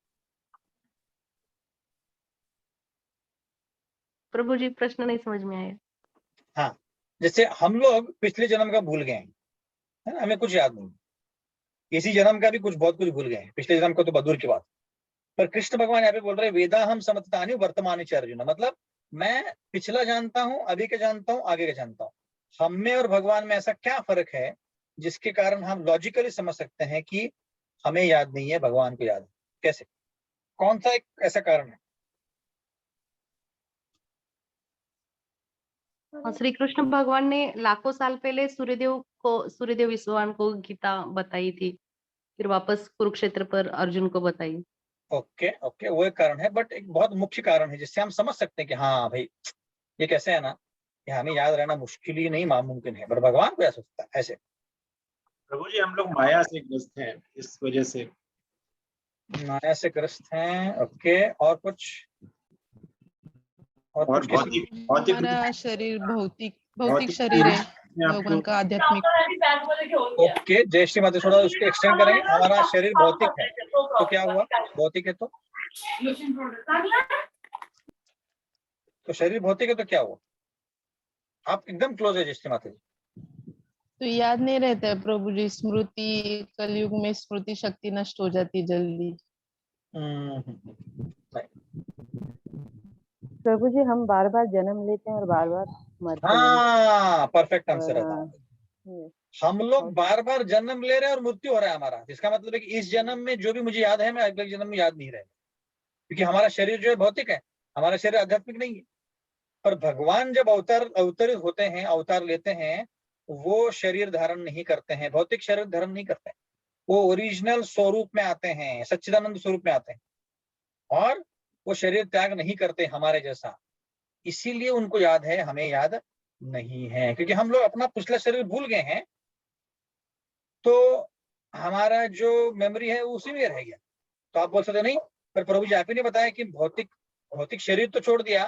प्रभु जी प्रश्न नहीं समझ में आया। हाँ, जैसे हम लोग पिछले जन्म का भूल गए हैं, है ना, हमें कुछ याद नहीं, इसी जन्म का भी कुछ बहुत कुछ भूल गए हैं, पिछले जन्म को तो बदूर की बात। पर कृष्ण भगवान यहाँ पे बोल रहे हैं वेदा हम समझतानि वर्तमान च अर्जुन, मतलब मैं पिछला जानता हूँ, अभी का जानता हूँ, आगे का जानता हूँ। हम में और भगवान में ऐसा क्या फर्क है जिसके कारण हम लॉजिकली समझ सकते हैं कि हमें याद नहीं है, भगवान को याद है? कैसे? कौन सा एक ऐसा कारण है? और श्री कृष्ण भगवान ने लाखों साल पहले सूर्यदेव विश्ववान को गीता बताई थी, फिर वापस कुरुक्षेत्र पर अर्जुन को बताई। ओके ओके, वो एक कारण है, बट एक बहुत मुख्य कारण है जिससे हम समझ सकते हैं कि हाँ भाई ये कैसे है ना, कि हमें याद रहना मुश्किल ही नहीं, नामुमकिन है, पर भगवान को ऐसा होता है ऐसे। प्रभु जी हम लोग माया से ग्रस्त हैं, इस वजह से। माया से ग्रस्त हैं, ओके। और कुछ? और कुछ किसी? भौतिक हमारा शरीर भौतिक शरीर है, भगवान का आध्यात्मिक। ओके, जय श्री माता, थोड़ा उसको एक्सटेंड करेंगे। हमारा शरीर भौतिक है तो क्या हुआ? भौतिक है तो शरीर भौतिक है तो क्या हुआ? आप एकदम क्लोज है जय श्री माता जी। तो याद नहीं रहता है प्रभु जी, स्मृति कलयुग में स्मृति शक्ति नष्ट हो जाती है जल्दी। प्रभु जी हम बार बार जन्म लेते हैं और बार बार मरते हैं। हाँ, परफेक्ट आंसर है। Yes. हम लोग बार बार जन्म ले रहे हैं और मृत्यु हो रहा है हमारा, जिसका मतलब है कि इस जन्म में जो भी मुझे याद है मैं अगले जन्म में याद नहीं रहेगा, क्योंकि हमारा शरीर जो है भौतिक है, हमारा शरीर आध्यात्मिक नहीं है। पर भगवान जब अवतरित होते हैं, अवतार लेते हैं, वो शरीर धारण नहीं करते हैं, भौतिक शरीर धारण नहीं करते हैं, वो ओरिजिनल स्वरूप में आते हैं, सच्चिदानंद स्वरूप में आते हैं, और वो शरीर त्याग नहीं करते हमारे जैसा। इसीलिए उनको याद है, हमें याद नहीं है, क्योंकि हम लोग अपना पिछला शरीर भूल गए हैं, तो हमारा जो मेमोरी है वो उसी में रह गया। तो आप बोल सकते नहीं, पर प्रभु जी आप ही ने बताया कि भौतिक शरीर तो छोड़ दिया,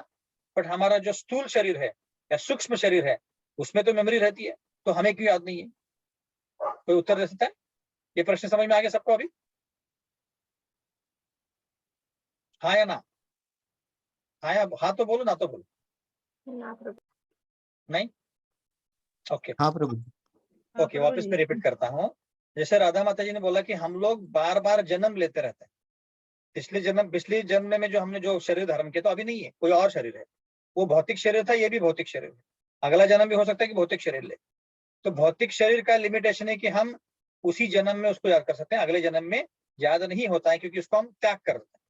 बट हमारा जो स्थूल शरीर है या सूक्ष्म शरीर है उसमें तो मेमोरी रहती है, तो हमें क्यों याद नहीं है? कोई उत्तर दे सकता है? ये प्रश्न समझ में आ गया सबको अभी? हाँ या ना? हाँ या हाँ तो बोलो, ना तो बोलो। नहीं? ओके हाँ प्रभु। ओके, वापस मैं रिपीट करता हूँ। जैसे राधा माता जी ने बोला कि हम लोग बार बार जन्म लेते रहते हैं, पिछले जन्म में जो हमने जो शरीर धारण किया तो अभी नहीं है, कोई और शरीर है, वो भौतिक शरीर था, ये भी भौतिक शरीर है, अगला जन्म भी हो सकता है कि भौतिक शरीर ले। तो भौतिक शरीर का लिमिटेशन है कि हम उसी जन्म में उसको याद कर सकते हैं, अगले जन्म में याद नहीं होता है, क्योंकि उसको हम त्याग कर देते हैं।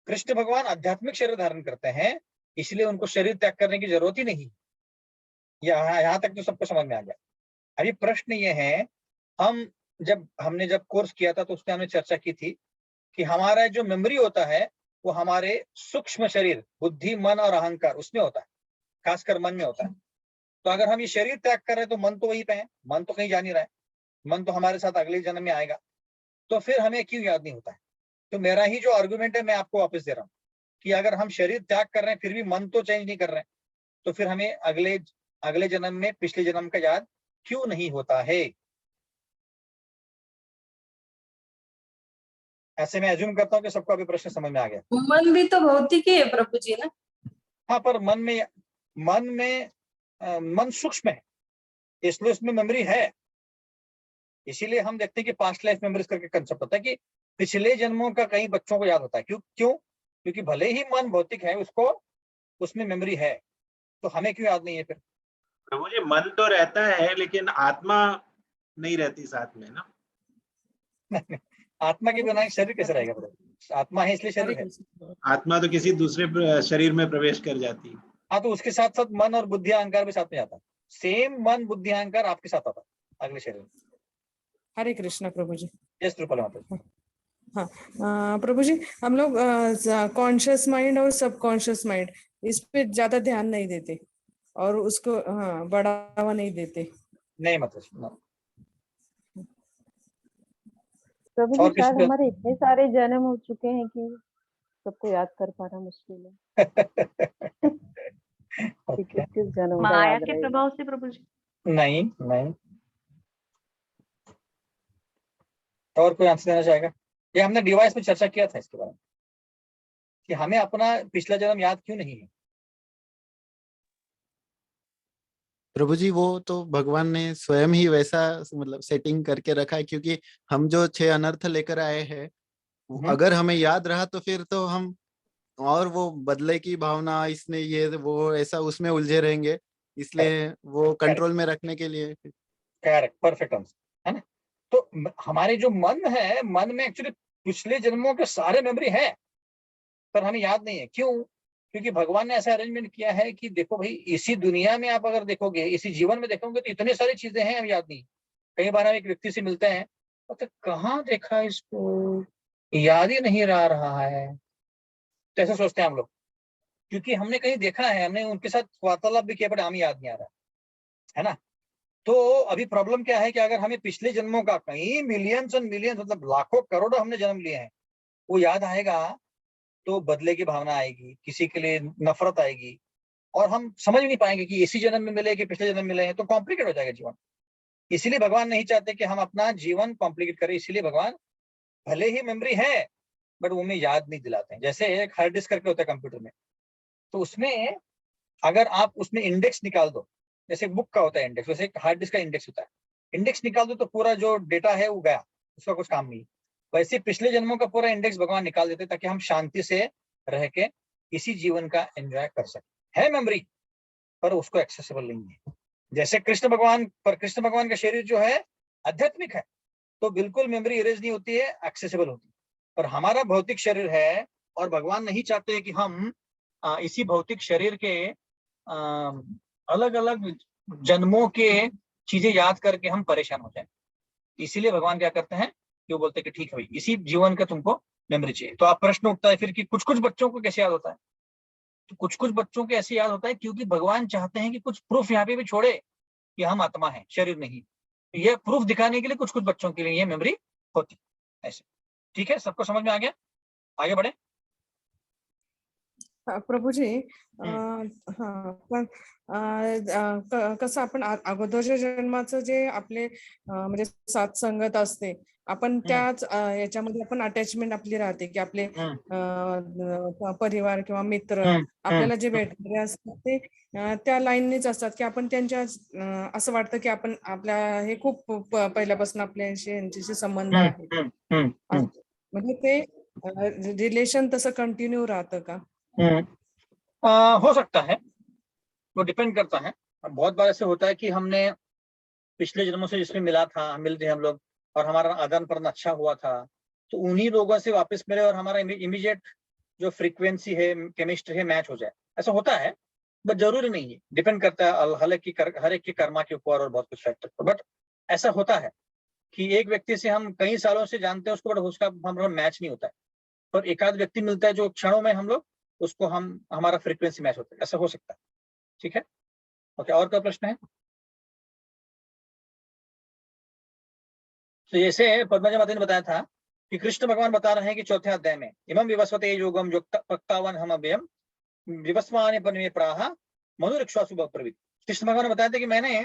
कृष्ण भगवान आध्यात्मिक शरीर धारण करते हैं, इसलिए उनको शरीर त्याग करने की जरूरत ही नहीं। यहाँ तक तो सबको समझ में आ गया। अभी प्रश्न ये है, हमने जब कोर्स किया था तो उसमें हमने चर्चा की थी कि हमारा जो मेमोरी होता है वो हमारे सूक्ष्म शरीर, बुद्धि, मन और अहंकार, उसमें होता है, खासकर मन में होता है। तो अगर हम ये शरीर त्याग कर रहे हैं तो मन तो वहीं पे है, मन तो कहीं जा नहीं रहा है, मन तो हमारे साथ अगले जन्म में आएगा, तो फिर हमें क्यों याद नहीं होता है? तो मेरा ही जो आर्गुमेंट है मैं आपको वापस दे रहा हूँ कि अगर हम शरीर त्याग कर रहे हैं फिर भी मन तो चेंज नहीं कर रहे हैं, तो फिर हमें अगले जन्म में पिछले जन्म का याद क्यों नहीं होता है? ऐसे मैं एज्यूम करता हूँ कि सबको अभी प्रश्न समझ में आ गया। मन भी तो भौतिक ही है प्रभु जी ना। हाँ, पर मन सूक्ष्म है, इसलिए उसमें मेमोरी है। इसीलिए हम देखते हैं कि पास्ट लाइफ मेमोरीज करके कंसेप्ट होता है कि पिछले जन्मों का कई बच्चों को याद होता है। क्यों? क्योंकि भले ही मन भौतिक है, उसमें मेमोरी है, तो हमें क्यों याद नहीं है फिर? प्रभु जी मन तो रहता है लेकिन आत्मा नहीं रहती साथ में ना। आत्मा के बिना एक शरीर कैसे रहेगा प्रभु? आत्मा है इसलिए शरीर है। आत्मा तो किसी दूसरे शरीर में प्रवेश कर जाती है। हाँ, तो उसके साथ साथ मन और बुद्धि अहंकार भी साथ में आता है। सेम मन बुद्धि अहंकार आपके साथ आता है अगले शरीर में। हरे कृष्णा प्रभु जी। जस्ट रूपल माता। हाँ प्रभु जी, हम लोग कॉन्शियस माइंड और सबकॉन्शियस माइंड इस पे ज्यादा ध्यान नहीं देते और उसको बढ़ावा नहीं देते। नहीं मतलब प्रभु जी शायद हमारे इतने सारे जन्म हो चुके हैं कि सबको याद कर पाना मुश्किल है। किस जन्म का माया याद के रहेगा? प्रभाव से प्रभु जी? नहीं। और कोई आंसर देना चाहेगा? ये हमने डिवाइस में चर्चा किया था इसके बारे में कि हमें अपना पिछला जन्म याद क्यों नहीं है। प्रभु जी वो तो भगवान ने स्वयं ही वैसा मतलब सेटिंग करके रखा है, क्योंकि हम जो 6 अनर्थ लेकर आए हैं, अगर हमें याद रहा तो फिर तो हम और वो बदले की भावना, इसने ये वो ऐसा उसमें उलझे रहेंगे, इसलिए वो कंट्रोल में रखने के लिए। करेक्ट, परफेक्ट आंसर है ना। तो हमारे जो मन है, मन में एक्चुअली पिछले जन्मों के सारे मेमोरी है, पर हमें याद नहीं है। क्यों? क्योंकि भगवान ने ऐसा अरेंजमेंट किया है कि देखो भाई, इसी दुनिया में आप अगर देखोगे, इसी जीवन में देखोगे तो इतनी सारी चीजें हैं, हम याद नहीं। कई बार हम एक व्यक्ति से मिलते हैं तो कहाँ देखा इसको, याद ही नहीं रहा है, तो ऐसा सोचते हैं हम लोग, क्योंकि हमने कहीं देखा है, हमने उनके साथ वार्तालाप भी किया, पर हमें याद नहीं आ रहा है ना। तो अभी प्रॉब्लम क्या है कि अगर हमें पिछले जन्मों का कई मिलियंस एंड मिलियंस मतलब लाखों करोड़ों हमने जन्म लिए हैं, वो याद आएगा तो बदले की भावना आएगी, किसी के लिए नफरत आएगी, और हम समझ नहीं पाएंगे कि इसी जन्म में मिले कि पिछले जन्म में मिले हैं, तो कॉम्प्लिकेट हो जाएगा जीवन। इसीलिए भगवान नहीं चाहते कि हम अपना जीवन कॉम्प्लिकेट करें। इसीलिए भगवान भले ही मेमोरी है बट वो हमें याद नहीं दिलाते हैं। जैसे एक हार्ड डिस्क करके होता है कंप्यूटर में, तो उसमें अगर आप उसमें इंडेक्स निकाल दो, जैसे बुक का होता है इंडेक्स, वैसे एक हार्ड डिस्क का इंडेक्स होता है। इंडेक्स निकाल दो तो पूरा जो डेटा है वो गया, उसका कुछ काम नहीं। वैसे पिछले जन्मों का पूरा इंडेक्स भगवान निकाल देते ताकि हम शांति से रह के इसी जीवन का एंजॉय कर सके। है मेमोरी, पर उसको एक्सेसिबल नहीं है। जैसे कृष्ण भगवान का शरीर जो है आध्यात्मिक है, तो बिल्कुल मेमोरी इरेज नहीं होती है, एक्सेसिबल होती है। पर हमारा भौतिक शरीर है और भगवान नहीं चाहते कि हम इसी भौतिक शरीर के अलग अलग जन्मों के चीजें याद करके हम परेशान हो जाए। इसीलिए भगवान क्या करते हैं कि वो बोलते हैं कि ठीक है भाई, इसी जीवन का तुमको मेमोरी चाहिए। तो आप प्रश्न उठता है फिर कि कुछ कुछ बच्चों को कैसे याद होता है? तो कुछ कुछ बच्चों को ऐसे याद होता है क्योंकि भगवान चाहते हैं कि कुछ प्रूफ यहाँ पे भी छोड़े कि हम आत्मा है, शरीर नहीं। तो ये प्रूफ दिखाने के लिए कुछ कुछ बच्चों के लिए ये मेमोरी होती है ऐसे। ठीक है, सबको समझ में आ गया? आगे बढ़े। प्रभू जी पण कसं आपण अगोदरच्या जन्माचं जे आपले म्हणजे साथसंगत असते, आपण त्याच याच्यामध्ये आपण अटॅचमेंट आपली राहते की आपले परिवार किंवा मित्र आपल्याला जे भेटणारे असतात ते त्या लाईननीच असतात की आपण त्यांच्या असं वाटतं की आपण आपल्या हे खूप पहिल्यापासून यांच्याशी संबंध आहे, म्हणजे ते रिलेशन तसं कंटिन्यू राहतं का? हो सकता है, वो डिपेंड करता है। बहुत बार ऐसे होता है कि हमने पिछले जन्मों से जिसमें मिला था, मिलते हम लोग, और हमारा आदान प्रदान अच्छा हुआ था, तो उन्हीं लोगों से वापस मिले और हमारा इमीडिएट जो फ्रीक्वेंसी है, केमिस्ट्री है, मैच हो जाए। ऐसा होता है, बट जरूरी नहीं है, डिपेंड करता है हर एक की कर्मा के ऊपर और बहुत कुछ फैक्टर पर। बट ऐसा होता है कि एक व्यक्ति से हम कई सालों से जानते हैं उसको, बट उसका हमारा मैच नहीं होता है, पर एक आध व्यक्ति मिलता है जो क्षणों में हम लोग उसको हमारा फ्रीक्वेंसी मैच होता है। ऐसा हो सकता है। ठीक है, ओके। और क्या प्रश्न है? तो जैसे पद्मजा माता ने बताया था कि कृष्ण भगवान बता रहे हैं कि चौथे अध्याय में इमं विवस्वते योगम युक्त पक्तावन हम अभ्यम विवस्वाने पन्मे प्राह मनुरिक्षासु प्रवृत्ति। कृष्ण भगवान ने बताया था कि मैंने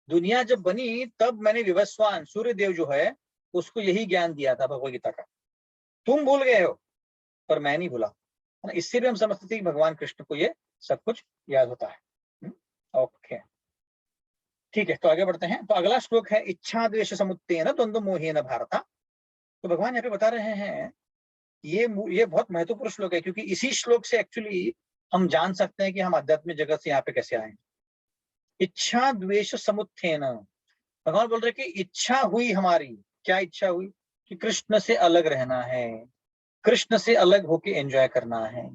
दुनिया जब बनी तब मैंने विवस्वान सूर्य देव जो है उसको यही ज्ञान दिया था भगवद गीता का। तुम भूल गए हो पर मैं नहीं भूला, है ना। इससे भी हम समझते थे कि भगवान कृष्ण को ये सब कुछ याद होता है। ओके, ठीक है, तो आगे बढ़ते हैं। तो अगला श्लोक है इच्छा द्वेष समुत्तेन द्वंद्व मोहेन भारत। तो भगवान यहाँ पे बता रहे हैं, ये बहुत महत्वपूर्ण श्लोक है, क्योंकि इसी श्लोक से एक्चुअली हम जान सकते हैं कि हम आध्यात्मिक जगत से यहाँ पे कैसे आए। इच्छा द्वेष समुत्थेन, भगवान बोल रहे कि इच्छा हुई हमारी, क्या इच्छा हुई कि कृष्ण से अलग रहना है, कृष्ण से अलग होके एंजॉय करना है।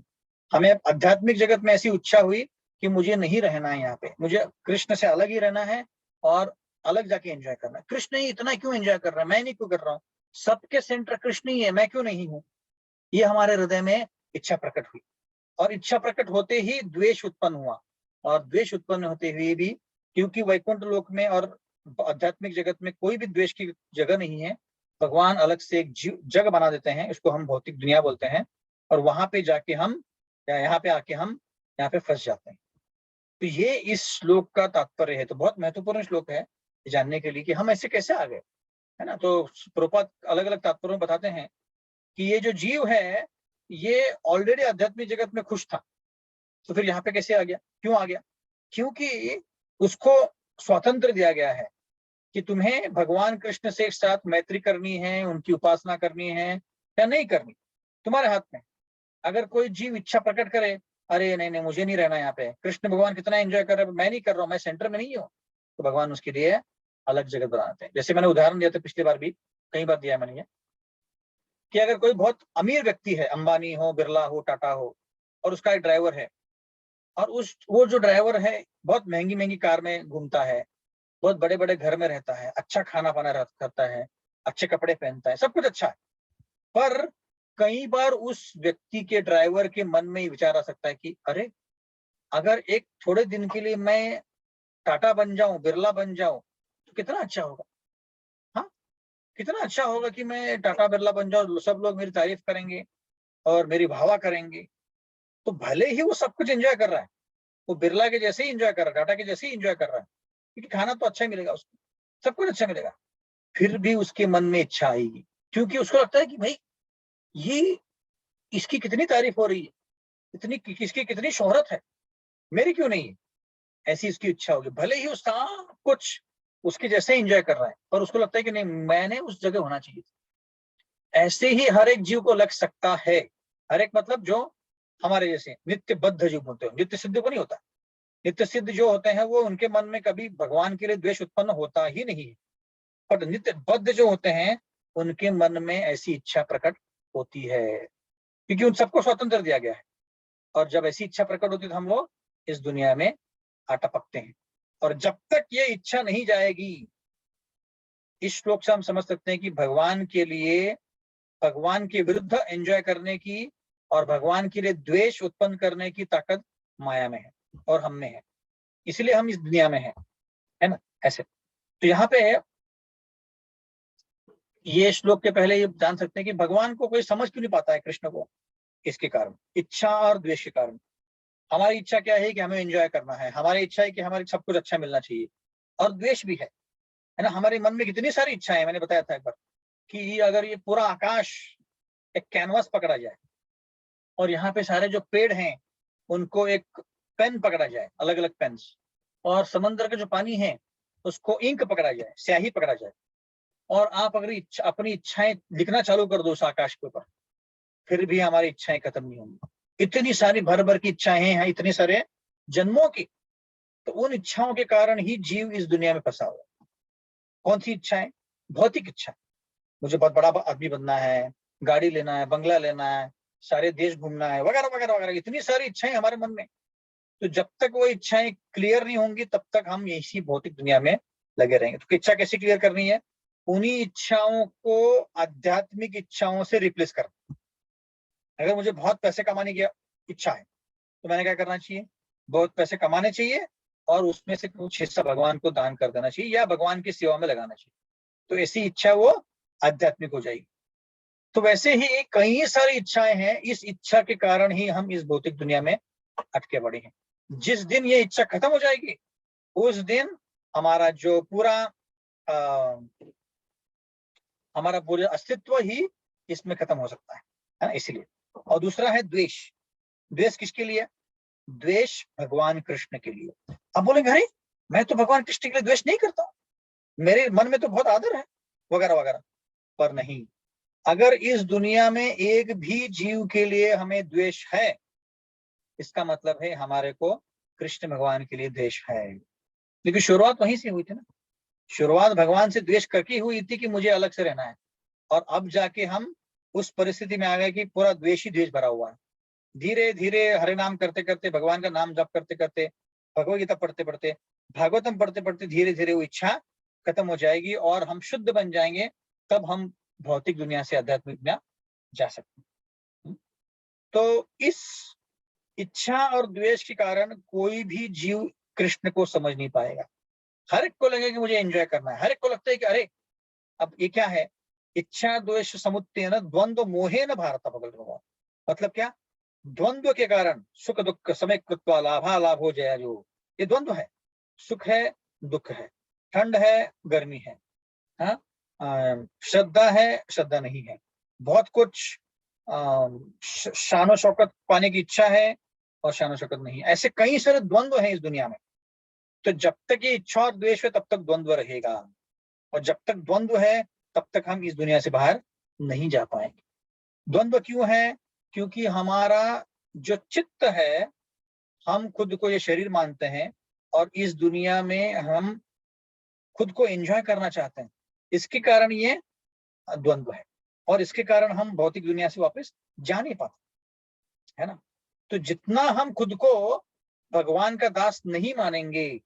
हमें आध्यात्मिक जगत में ऐसी इच्छा हुई कि मुझे नहीं रहना है यहाँ पे, मुझे कृष्ण से अलग ही रहना है और अलग जाके एंजॉय करना है। कृष्ण ही इतना क्यों एंजॉय कर रहा है, मैं नहीं क्यों कर रहा हूँ, सबके सेंटर कृष्ण ही है, मैं क्यों नहीं हूँ। ये हमारे हृदय में इच्छा प्रकट हुई, और इच्छा प्रकट होते ही द्वेष उत्पन्न हुआ, और द्वेष उत्पन्न होते हुए भी, क्योंकि वैकुंठ लोक में और आध्यात्मिक जगत में कोई भी द्वेष की जगह नहीं है, भगवान अलग से एक जगह बना देते हैं, इसको हम भौतिक दुनिया बोलते हैं, और वहां पे जाके हम या यहाँ पे आके हम यहाँ पे फंस जाते हैं। तो ये इस श्लोक का तात्पर्य है। तो बहुत महत्वपूर्ण श्लोक है जानने के लिए कि हम ऐसे कैसे आ गए, है ना। तो प्रभुपाद अलग अलग तात्पर्यों में बताते हैं कि ये जो जीव है ये ऑलरेडी आध्यात्मिक जगत में खुश था, तो फिर यहाँ पे कैसे आ गया, क्यों आ गया, क्योंकि उसको स्वातंत्र दिया गया है कि तुम्हें भगवान कृष्ण से एक साथ मैत्री करनी है, उनकी उपासना करनी है या नहीं करनी, तुम्हारे हाथ में। अगर कोई जीव इच्छा प्रकट करे, अरे नहीं नहीं मुझे नहीं रहना यहाँ पे, कृष्ण भगवान कितना एंजॉय कर रहे हैं, मैं नहीं कर रहा हूँ, मैं सेंटर में नहीं हूँ, तो भगवान उसके लिए अलग जगत बनाते हैं। जैसे मैंने उदाहरण दिया था पिछली बार भी, कई बार दिया मैंने ये, कि अगर कोई बहुत अमीर व्यक्ति है, अंबानी हो, बिरला हो, टाटा हो, और उसका एक ड्राइवर है, और वो जो ड्राइवर है बहुत महंगी महंगी कार में घूमता है, बहुत बड़े बड़े घर में रहता है, अच्छा खाना पाना करता है, अच्छे कपड़े पहनता है, सब कुछ अच्छा है, पर कई बार उस व्यक्ति के ड्राइवर के मन में विचार आ सकता है कि अरे अगर एक थोड़े दिन के लिए मैं टाटा बन जाऊं, बिरला बन जाऊं, तो कितना अच्छा होगा। हाँ, कितना अच्छा होगा कि मैं टाटा बिरला बन जाऊं, सब लोग मेरी तारीफ करेंगे और मेरी वाहवा करेंगे। तो भले ही वो सब कुछ एंजॉय कर रहा है, वो बिरला के जैसे ही एंजॉय कर रहा है, टाटा के जैसे ही एंजॉय कर रहा है, क्योंकि खाना तो अच्छा ही मिलेगा उसको, सब कुछ अच्छा मिलेगा, फिर भी उसके मन में इच्छा आएगी, क्योंकि उसको लगता है कि भाई ये इसकी कितनी तारीफ हो रही है, इतनी किसकी कितनी शोहरत है, मेरी क्यों नहीं है, ऐसी इसकी इच्छा होगी। भले ही उसका कुछ उसके जैसे एंजॉय कर रहा है, पर उसको लगता है कि नहीं मैंने उस जगह होना चाहिए। ऐसे ही हर एक जीव को लग सकता है, हर एक मतलब जो हमारे जैसे नित्य बद्ध जीव होते हैं, नित्य सिद्ध को नहीं होता, नित्य सिद्ध जो होते हैं वो उनके मन में कभी भगवान के लिए द्वेष उत्पन्न होता ही नहीं है, पर नित्य बद्ध जो होते हैं उनके मन में ऐसी इच्छा प्रकट होती है, क्योंकि उन सबको स्वतंत्र दिया गया है। और जब ऐसी इच्छा प्रकट होती है तो हम लोग इस दुनिया में टपकते हैं, और जब तक ये इच्छा नहीं जाएगी, इस श्लोक से हम समझ सकते हैं कि भगवान के लिए, भगवान के विरुद्ध एंजॉय करने की और भगवान के लिए द्वेष उत्पन्न करने की ताकत माया में है और हम में है, इसलिए हम इस दुनिया में है ना। ऐसे तो यहाँ पे ये श्लोक के पहले ये जान सकते हैं कि भगवान को कोई समझ क्यों नहीं पाता है कृष्ण को, इसके कारण, इच्छा और द्वेष के कारण। हमारी इच्छा क्या है कि हमें एंजॉय करना है, हमारी इच्छा है कि हमारे सब कुछ अच्छा मिलना चाहिए, और द्वेष भी है ना। हमारे मन में कितनी सारी इच्छाएं, मैंने बताया था एक बार कि अगर ये पूरा आकाश एक कैनवास पकड़ा जाए और यहाँ पे सारे जो पेड़ हैं उनको एक पेन पकड़ा जाए, अलग अलग पेन्स, और समंदर का जो पानी है उसको इंक पकड़ा जाए, स्याही पकड़ा जाए, और आप अगर अपनी इच्छाएं लिखना चालू कर दो उस आकाश के ऊपर, फिर भी हमारी इच्छाएं खत्म नहीं होंगी। इतनी सारी भर भर की इच्छाएं हैं, इतने सारे जन्मों की, तो उन इच्छाओं के कारण ही जीव इस दुनिया में फंसा हुआ है। कौन सी इच्छाएं? भौतिक इच्छा, मुझे बहुत बड़ा आदमी बनना है, गाड़ी लेना है, बंगला लेना है, सारे देश घूमना है, वगैरह वगैरह वगैरह, इतनी सारी इच्छाएं हमारे मन में। तो जब तक वो इच्छाएं क्लियर नहीं होंगी तब तक हम इसी भौतिक दुनिया में लगे रहेंगे। तो इच्छा कैसे क्लियर करनी है? उन्हीं इच्छाओं को आध्यात्मिक इच्छाओं से रिप्लेस करना। अगर मुझे बहुत पैसे कमाने की इच्छा है तो मैंने क्या करना चाहिए? बहुत पैसे कमाने चाहिए और उसमें से कुछ हिस्सा भगवान को दान कर देना चाहिए या भगवान की सेवा में लगाना चाहिए, तो ऐसी इच्छा वो आध्यात्मिक हो जाएगी। तो वैसे ही कई सारी इच्छाएं हैं, इस इच्छा के कारण ही हम इस भौतिक दुनिया में अटके पड़े हैं। जिस दिन ये इच्छा खत्म हो जाएगी उस दिन हमारा जो पूरा हमारा पूरा अस्तित्व ही इसमें खत्म हो सकता है ना, इसलिए। और दूसरा है द्वेष। द्वेष किसके लिए? द्वेष भगवान कृष्ण के लिए। अब बोलेंगे अरे मैं तो भगवान कृष्ण के लिए द्वेष नहीं करता हूं, मेरे मन में तो बहुत आदर है वगैरह वगैरह। पर नहीं, अगर इस दुनिया में एक भी जीव के लिए हमें द्वेष है, इसका मतलब है हमारे को कृष्ण भगवान के लिए द्वेष है। क्योंकि शुरुआत वहीं से हुई थी ना, शुरुआत भगवान से द्वेष करके हुई थी कि मुझे अलग से रहना है, और अब जाके हम उस परिस्थिति में आ गए कि पूरा द्वेष ही द्वेष भरा हुआ है। धीरे धीरे हरे नाम करते करते, भगवान का नाम जप करते करते, भगवत गीता पढ़ते पढ़ते, भागवतम पढ़ते पढ़ते धीरे धीरे वो इच्छा खत्म हो जाएगी और हम शुद्ध बन जाएंगे। तब हम भौतिक दुनिया से आध्यात्मिक दुनिया जा सकते हैं। तो इस इच्छा और द्वेष के कारण कोई भी जीव कृष्ण को समझ नहीं पाएगा। हर एक को लगेगा कि मुझे एंजॉय करना है, हर एक को लगता है कि अरे अब ये क्या है, इच्छा द्वेष समुत्तेन द्वंद्व मोहेन भारत भगवान। मतलब क्या? द्वंद्व के कारण सुख दुख समय कृत्वा लाभा लाभ हो जाए, जो ये द्वंद्व है, सुख है दुख है, ठंड है गर्मी है, हाँ, श्रद्धा है श्रद्धा नहीं है, बहुत कुछ शानो शौकत पाने की इच्छा है और शानो शौकत नहीं, ऐसे कई सारे द्वंद्व हैं इस दुनिया में। तो जब तक ये इच्छा और द्वेष है तब तक द्वंद्व रहेगा, और जब तक द्वंद्व है तब तक हम इस दुनिया से बाहर नहीं जा पाएंगे। द्वंद्व क्यों है? क्योंकि हमारा जो चित्त है, हम खुद को ये शरीर मानते हैं और इस दुनिया में हम खुद को एंजॉय करना चाहते हैं, इसके कारण ये द्वंद्व है, और इसके कारण हम भौतिक दुनिया से वापस जा नहीं पाते, है ना। तो जितना हम खुद को भगवान का दास नहीं मानेंगे,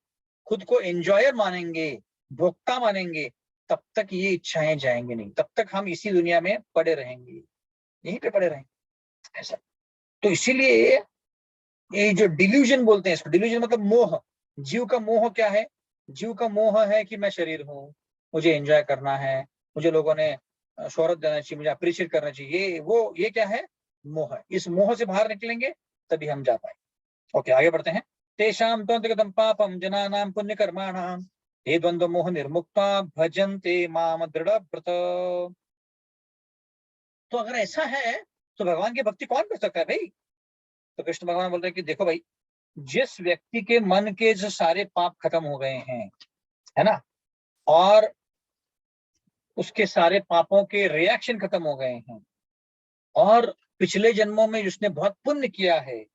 खुद को एंजॉयर मानेंगे, भोक्ता मानेंगे, तब तक ये इच्छाएं जाएंगे नहीं, तब तक हम इसी दुनिया में पड़े रहेंगे, यहीं पे पड़े रहेंगे, ऐसा। तो इसीलिए ये जो डिल्यूजन बोलते हैं इसको, डिल्यूजन मतलब मोह। जीव का मोह क्या है? जीव का मोह है कि मैं शरीर हूँ, मुझे एंजॉय करना है, मुझे लोगों ने शोहरत देना चाहिए, मुझे अप्रिशिएट करना चाहिए, ये क्या है? मोह है। इस मोह से बाहर निकलेंगे तभी हम जा पाएंगे। ओके, आगे बढ़ते हैं। तेषां त्वन्तगतं पापं जनानां पुण्यकर्माणां ये द्वंद्व मोह निर्मुक्ता भजन्ते माम दृढ़व्रत। तो अगर ऐसा है तो भगवान की भक्ति कौन कर सकता है भाई? तो कृष्ण भगवान बोल रहे हैं कि देखो भाई, जिस व्यक्ति के मन के जो सारे पाप खत्म हो गए हैं, है ना, और उसके सारे पापों के रिएक्शन खत्म हो गए हैं, और पिछले जन्मों में जिसने बहुत पुण्य किया है,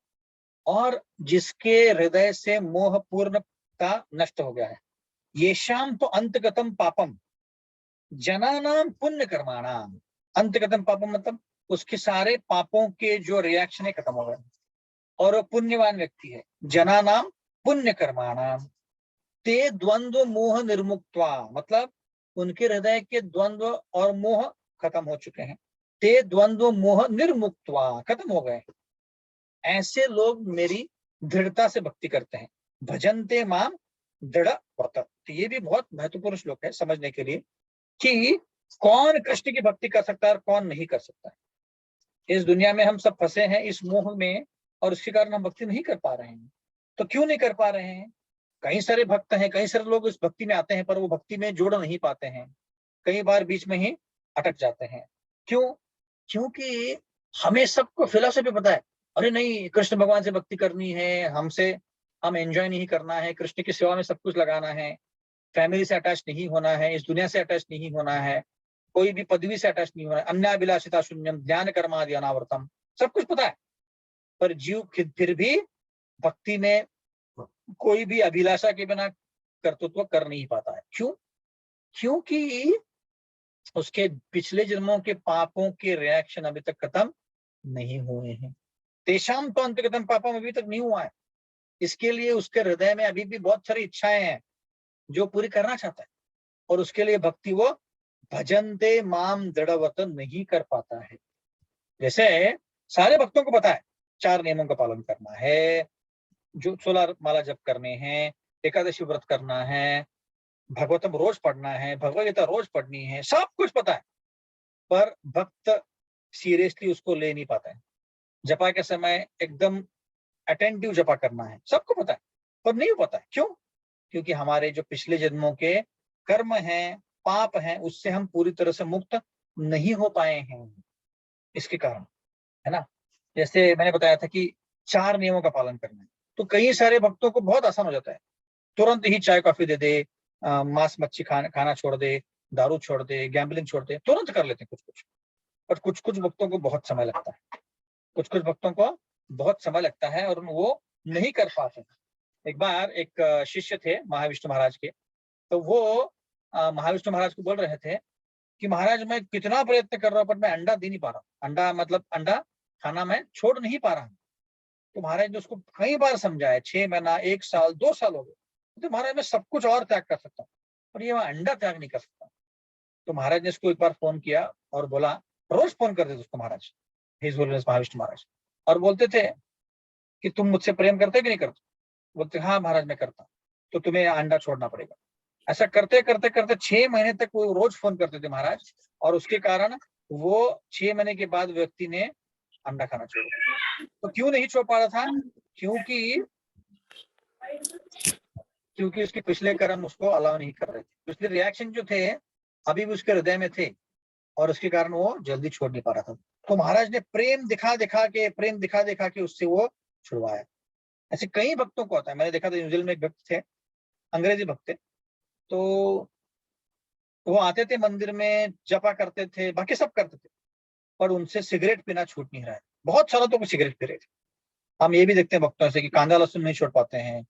और जिसके हृदय से मोह पूर्णता नष्ट हो गया है, ये शाम तो अंतगतम पापम जनानाम पुण्य कर्माणाम। अंतगतम पापम मतलब उसके सारे पापों के जो रिएक्शन है खत्म हो गए, और वो पुण्यवान व्यक्ति है। जनानाम पुण्य कर्माणाम ते द्वंद्व मोह निर्मुक्त्वा, मतलब उनके हृदय के द्वंद्व और मोह खत्म हो चुके हैं। ते द्वंद्व मोह निर्मुक्त्वा, खत्म हो गए। ऐसे लोग मेरी दृढ़ता से भक्ति करते हैं। भजन्ते माम दृढ़ व्रत। तो ये भी बहुत महत्वपूर्ण श्लोक है समझने के लिए कि कौन कृष्ण की भक्ति कर सकता है और कौन नहीं कर सकता है। इस दुनिया में हम सब फंसे हैं इस मोह में, और उसके कारण हम भक्ति नहीं कर पा रहे हैं। तो क्यों नहीं कर पा रहे हैं? कई सारे भक्त हैं, कई सारे लोग इस भक्ति में आते हैं, पर वो भक्ति में जोड़ नहीं पाते हैं, कई बार बीच में ही अटक जाते हैं। क्यों? क्योंकि हमें सबको फिलॉसफी पता है, अरे नहीं कृष्ण भगवान से भक्ति करनी है, हम एंजॉय नहीं करना है, कृष्ण की सेवा में सब कुछ लगाना है, फैमिली से अटैच नहीं होना है, इस दुनिया से अटैच नहीं होना है, कोई भी पदवी से अटैच नहीं होना है, अन्याभिलाषिता शून्यम ज्ञान कर्मादि अनावृतम, सब कुछ पता है। पर जीव फिर भी भक्ति में कोई भी अभिलाषा के बिना कर्तृत्व कर नहीं पाता है। क्यों? क्योंकि उसके पिछले जन्मों के पापों के रिएक्शन अभी तक खत्म नहीं हुए हैं। तेषाम तो अंतगतम पापम अभी तक नहीं हुआ है, इसके लिए उसके हृदय में अभी भी बहुत सारी इच्छाएं हैं जो पूरी करना चाहता है, और उसके लिए भक्ति वो भजन्ते माम दृढ़व्रत नहीं कर पाता है। जैसे सारे भक्तों को पता है 4 नियमों का पालन करना है, जो 16 माला जप करने हैं, एकादशी व्रत करना है, भगवतम रोज पढ़ना है, भगवद गीता रोज पढ़नी है, सब कुछ पता है, पर भक्त सीरियसली उसको ले नहीं पाता है। जपा के समय एकदम अटेंटिव जपा करना है, सबको पता है, पर नहीं पता है। क्यों? क्योंकि हमारे जो पिछले जन्मों के कर्म हैं, पाप हैं, उससे हम पूरी तरह से मुक्त नहीं हो पाए हैं, इसके कारण, है ना। जैसे मैंने बताया था कि 4 नियमों का पालन करना है, तो कई सारे भक्तों को बहुत आसान हो जाता है, तुरंत ही चाय कॉफी दे दे, मांस मच्छी खाना छोड़ दे, दारू छोड़ दे, गैम्बलिंग छोड़ दे, तुरंत कर लेते हैं कुछ कुछ। पर कुछ कुछ भक्तों को बहुत समय लगता है, कुछ कुछ भक्तों को बहुत समय लगता है और वो नहीं कर पाते। एक बार एक शिष्य थे महाविष्णु महाराज के, तो वो महाविष्णु महाराज को बोल रहे थे कि महाराज मैं कितना प्रयत्न कर रहा हूँ पर मैं अंडा दे नहीं पा रहा हूँ, अंडा मतलब अंडा खाना मैं छोड़ नहीं पा रहा हूँ। तो महाराज ने उसको कई बार समझाया, 6 महीना, 1 साल, 2 साल हो गए, तो महाराज मैं सब कुछ और त्याग कर सकता हूँ और ये मैं अंडा त्याग नहीं कर सकता। तो महाराज ने उसको एक बार फोन किया और बोला, रोज फोन करते थे उसको महाराज, हिज होलीनेस महाविष्णु महाराज, और बोलते थे कि तुम मुझसे प्रेम करते कि नहीं करते? बोलते हाँ महाराज मैं करता हूँ, तो तुम्हें अंडा छोड़ना पड़ेगा। ऐसा करते करते करते 6 महीने तक वो रोज फोन करते थे महाराज, और उसके कारण वो 6 महीने के बाद व्यक्ति ने अंडा खाना छोड़ दिया। तो क्यों नहीं छोड़ पा रहा था? क्योंकि उसके पिछले कर्म उसको अलाउ नहीं कर रहे थे, पिछले रिएक्शन जो थे अभी भी उसके हृदय में थे और उसके कारण वो जल्दी छोड़ नहीं पा रहा था। तो महाराज ने प्रेम दिखा दिखा के उससे वो छुड़वाया। ऐसे कई भक्तों को होता है, मैंने देखा था न्यूजीलैंड में एक भक्त थे, अंग्रेजी भक्त थे, तो वो आते थे मंदिर में, जपा करते थे, बाकी सब करते थे, पर उनसे सिगरेट पीना छूट नहीं रहा है। बहुत सालों तक सिगरेट पी रहे थे। हम ये भी देखते हैं भक्तों से कि कांदा लहसुन नहीं छोड़ पाते हैं,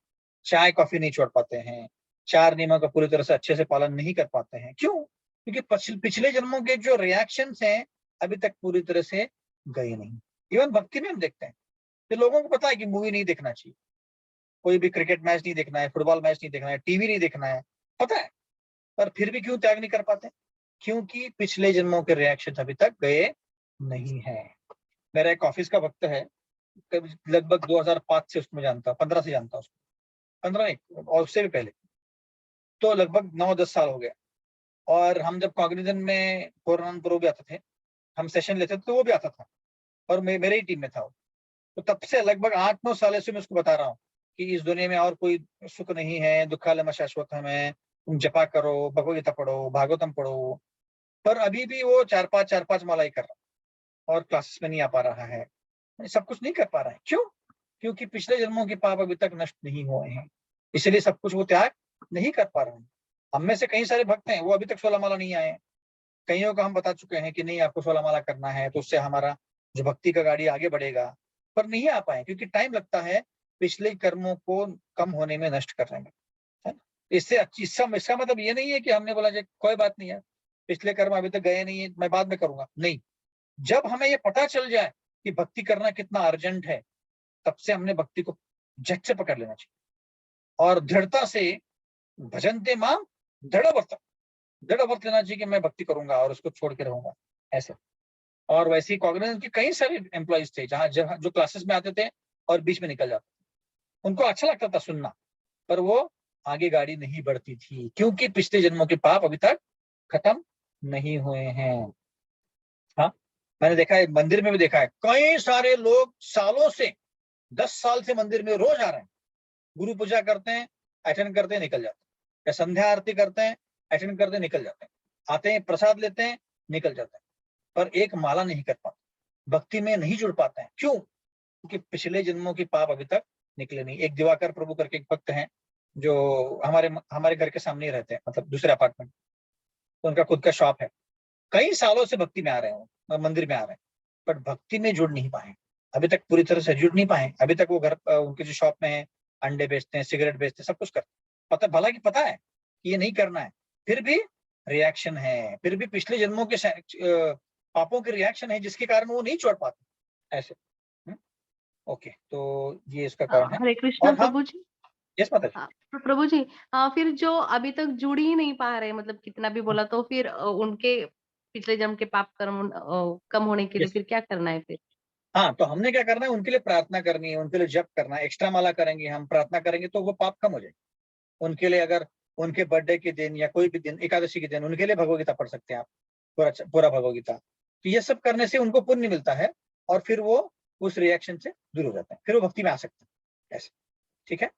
चाय कॉफी नहीं छोड़ पाते हैं, 4 नियमों का पूरी तरह से अच्छे से पालन नहीं कर पाते हैं। क्यों? क्योंकि पिछले जन्मों के जो रिएक्शंस हैं अभी तक पूरी तरह से गए नहीं। इवन भक्ति में हम देखते हैं कि लोगों को पता है कि मूवी नहीं देखना चाहिए, कोई भी क्रिकेट मैच नहीं देखना है, फुटबॉल मैच नहीं देखना है, टीवी नहीं देखना है, पता है, पर फिर भी क्यों त्याग नहीं कर पाते? क्योंकि पिछले जन्मों के रिएक्शन अभी तक गए नहीं है। मेरा एक ऑफिस का भक्त है, लगभग 2005 से उसको जानता, 15 से जानता उसको, 15 नहीं और उससे भी पहले, तो लगभग 9-10 साल हो गया। और हम जब कॉग्निजन में पूर्णानंद प्रो भी आते थे, हम सेशन लेते थे, तो वो भी आता था और मेरे ही टीम में था वो। तो तब से लगभग 8-9 साल से मैं उसको बता रहा हूँ कि इस दुनिया में और कोई सुख नहीं है, दुखालय में शाश्वत है, तुम जपा करो, भगवद गीता पढ़ो, भागवतम पढ़ो, पर अभी भी वो 4-5 माला ही कर रहा और क्लासेस में नहीं आ पा रहा है, सब कुछ नहीं कर पा रहा है। क्यों? क्योंकि पिछले जन्मों के पाप अभी तक नष्ट नहीं हुए हैं, इसलिए सब कुछ वो त्याग नहीं कर पा रहे हैं। हम में से कई सारे भक्त हैं वो अभी तक 16 माला नहीं आए। कईयों को हम बता चुके हैं कि नहीं आपको 16 माला करना है, तो उससे हमारा जो भक्ति का गाड़ी आगे बढ़ेगा, पर नहीं आ पाए क्योंकि टाइम लगता है पिछले कर्मों को कम होने में, नष्ट करने में, है ना। इसका मतलब ये नहीं है कि हमने बोला कोई बात नहीं है, पिछले कर्म अभी तक गए नहीं है, मैं बाद में करूंगा, नहीं। जब हमें ये पता चल जाए कि भक्ति करना कितना अर्जेंट है, तब से हमने भक्ति को झट से पकड़ लेना चाहिए और दृढ़ता से भजनते माम दृढ़ वर्त लेना चाहिए कि मैं भक्ति करूंगा और उसको छोड़ के रहूंगा, ऐसे। और वैसे ही कॉग्निजेंस के कई सारे एम्प्लॉइज थे जहां जो क्लासेस में आते थे और बीच में निकल जाते थे, उनको अच्छा लगता था सुनना, पर वो आगे गाड़ी नहीं बढ़ती थी क्योंकि पिछले जन्मों के पाप अभी तक खत्म नहीं हुए हैं। हाँ, मैंने देखा है, मंदिर में भी देखा है, कई सारे लोग सालों से, 10 साल से मंदिर में रोज आ रहे हैं, गुरु पूजा करते हैं, अटेंड करते हैं, निकल जाते हैं, या संध्या आरती करते हैं, अटेंड करते हैं, निकल जाते हैं, आते हैं, प्रसाद लेते हैं, निकल जाते हैं, पर एक माला नहीं कर पाते, भक्ति में नहीं जुड़ पाते हैं। क्यों? क्योंकि पिछले जन्मों के पाप अभी तक निकले नहीं। एक दिवाकर प्रभु करके एक भक्त हैं जो हमारे घर के सामने ही रहते हैं, मतलब दूसरे अपार्टमेंट, तो उनका खुद का शॉप है, कई सालों से भक्ति में आ रहे हैं, मंदिर में आ रहे हैं, बट भक्ति में जुड़ नहीं पाए अभी तक, पूरी तरह से जुड़ नहीं पाए अभी तक। वो घर उनके जो शॉप में है, अंडे बेचते हैं, सिगरेट बेचते हैं, सब कुछ करते हैं, पता भला कि पता है कि ये नहीं करना है, फिर भी रिएक्शन है, फिर भी पिछले जन्मों के पापों के रिएक्शन है जिसके कारण वो नहीं छोड़ पाते ऐसे। ओके, तो ये इसका कारण है। हरे कृष्णा प्रभु जी। यस माता जी। तो प्रभु जी, फिर जो अभी तक जुड़ ही नहीं पा रहे, मतलब कितना भी बोला, तो फिर उनके पिछले जन्म के पाप कर्म कम होने के लिए फिर क्या करना है फिर? हाँ, तो हमने क्या करना है, उनके लिए प्रार्थना करनी है, उनके लिए जप करना है, एक्स्ट्रा माला करेंगे हम, प्रार्थना करेंगे तो वो पाप कम हो जाएंगे उनके लिए। अगर उनके बर्थडे के दिन या कोई भी दिन, एकादशी के दिन, उनके लिए भगवदगीता पढ़ सकते हैं आप, पूरा भगवदगीता। तो ये सब करने से उनको पुण्य मिलता है और फिर वो उस रिएक्शन से दूर हो जाते हैं, फिर वो भक्ति में आ सकते हैं ऐसे। ठीक है,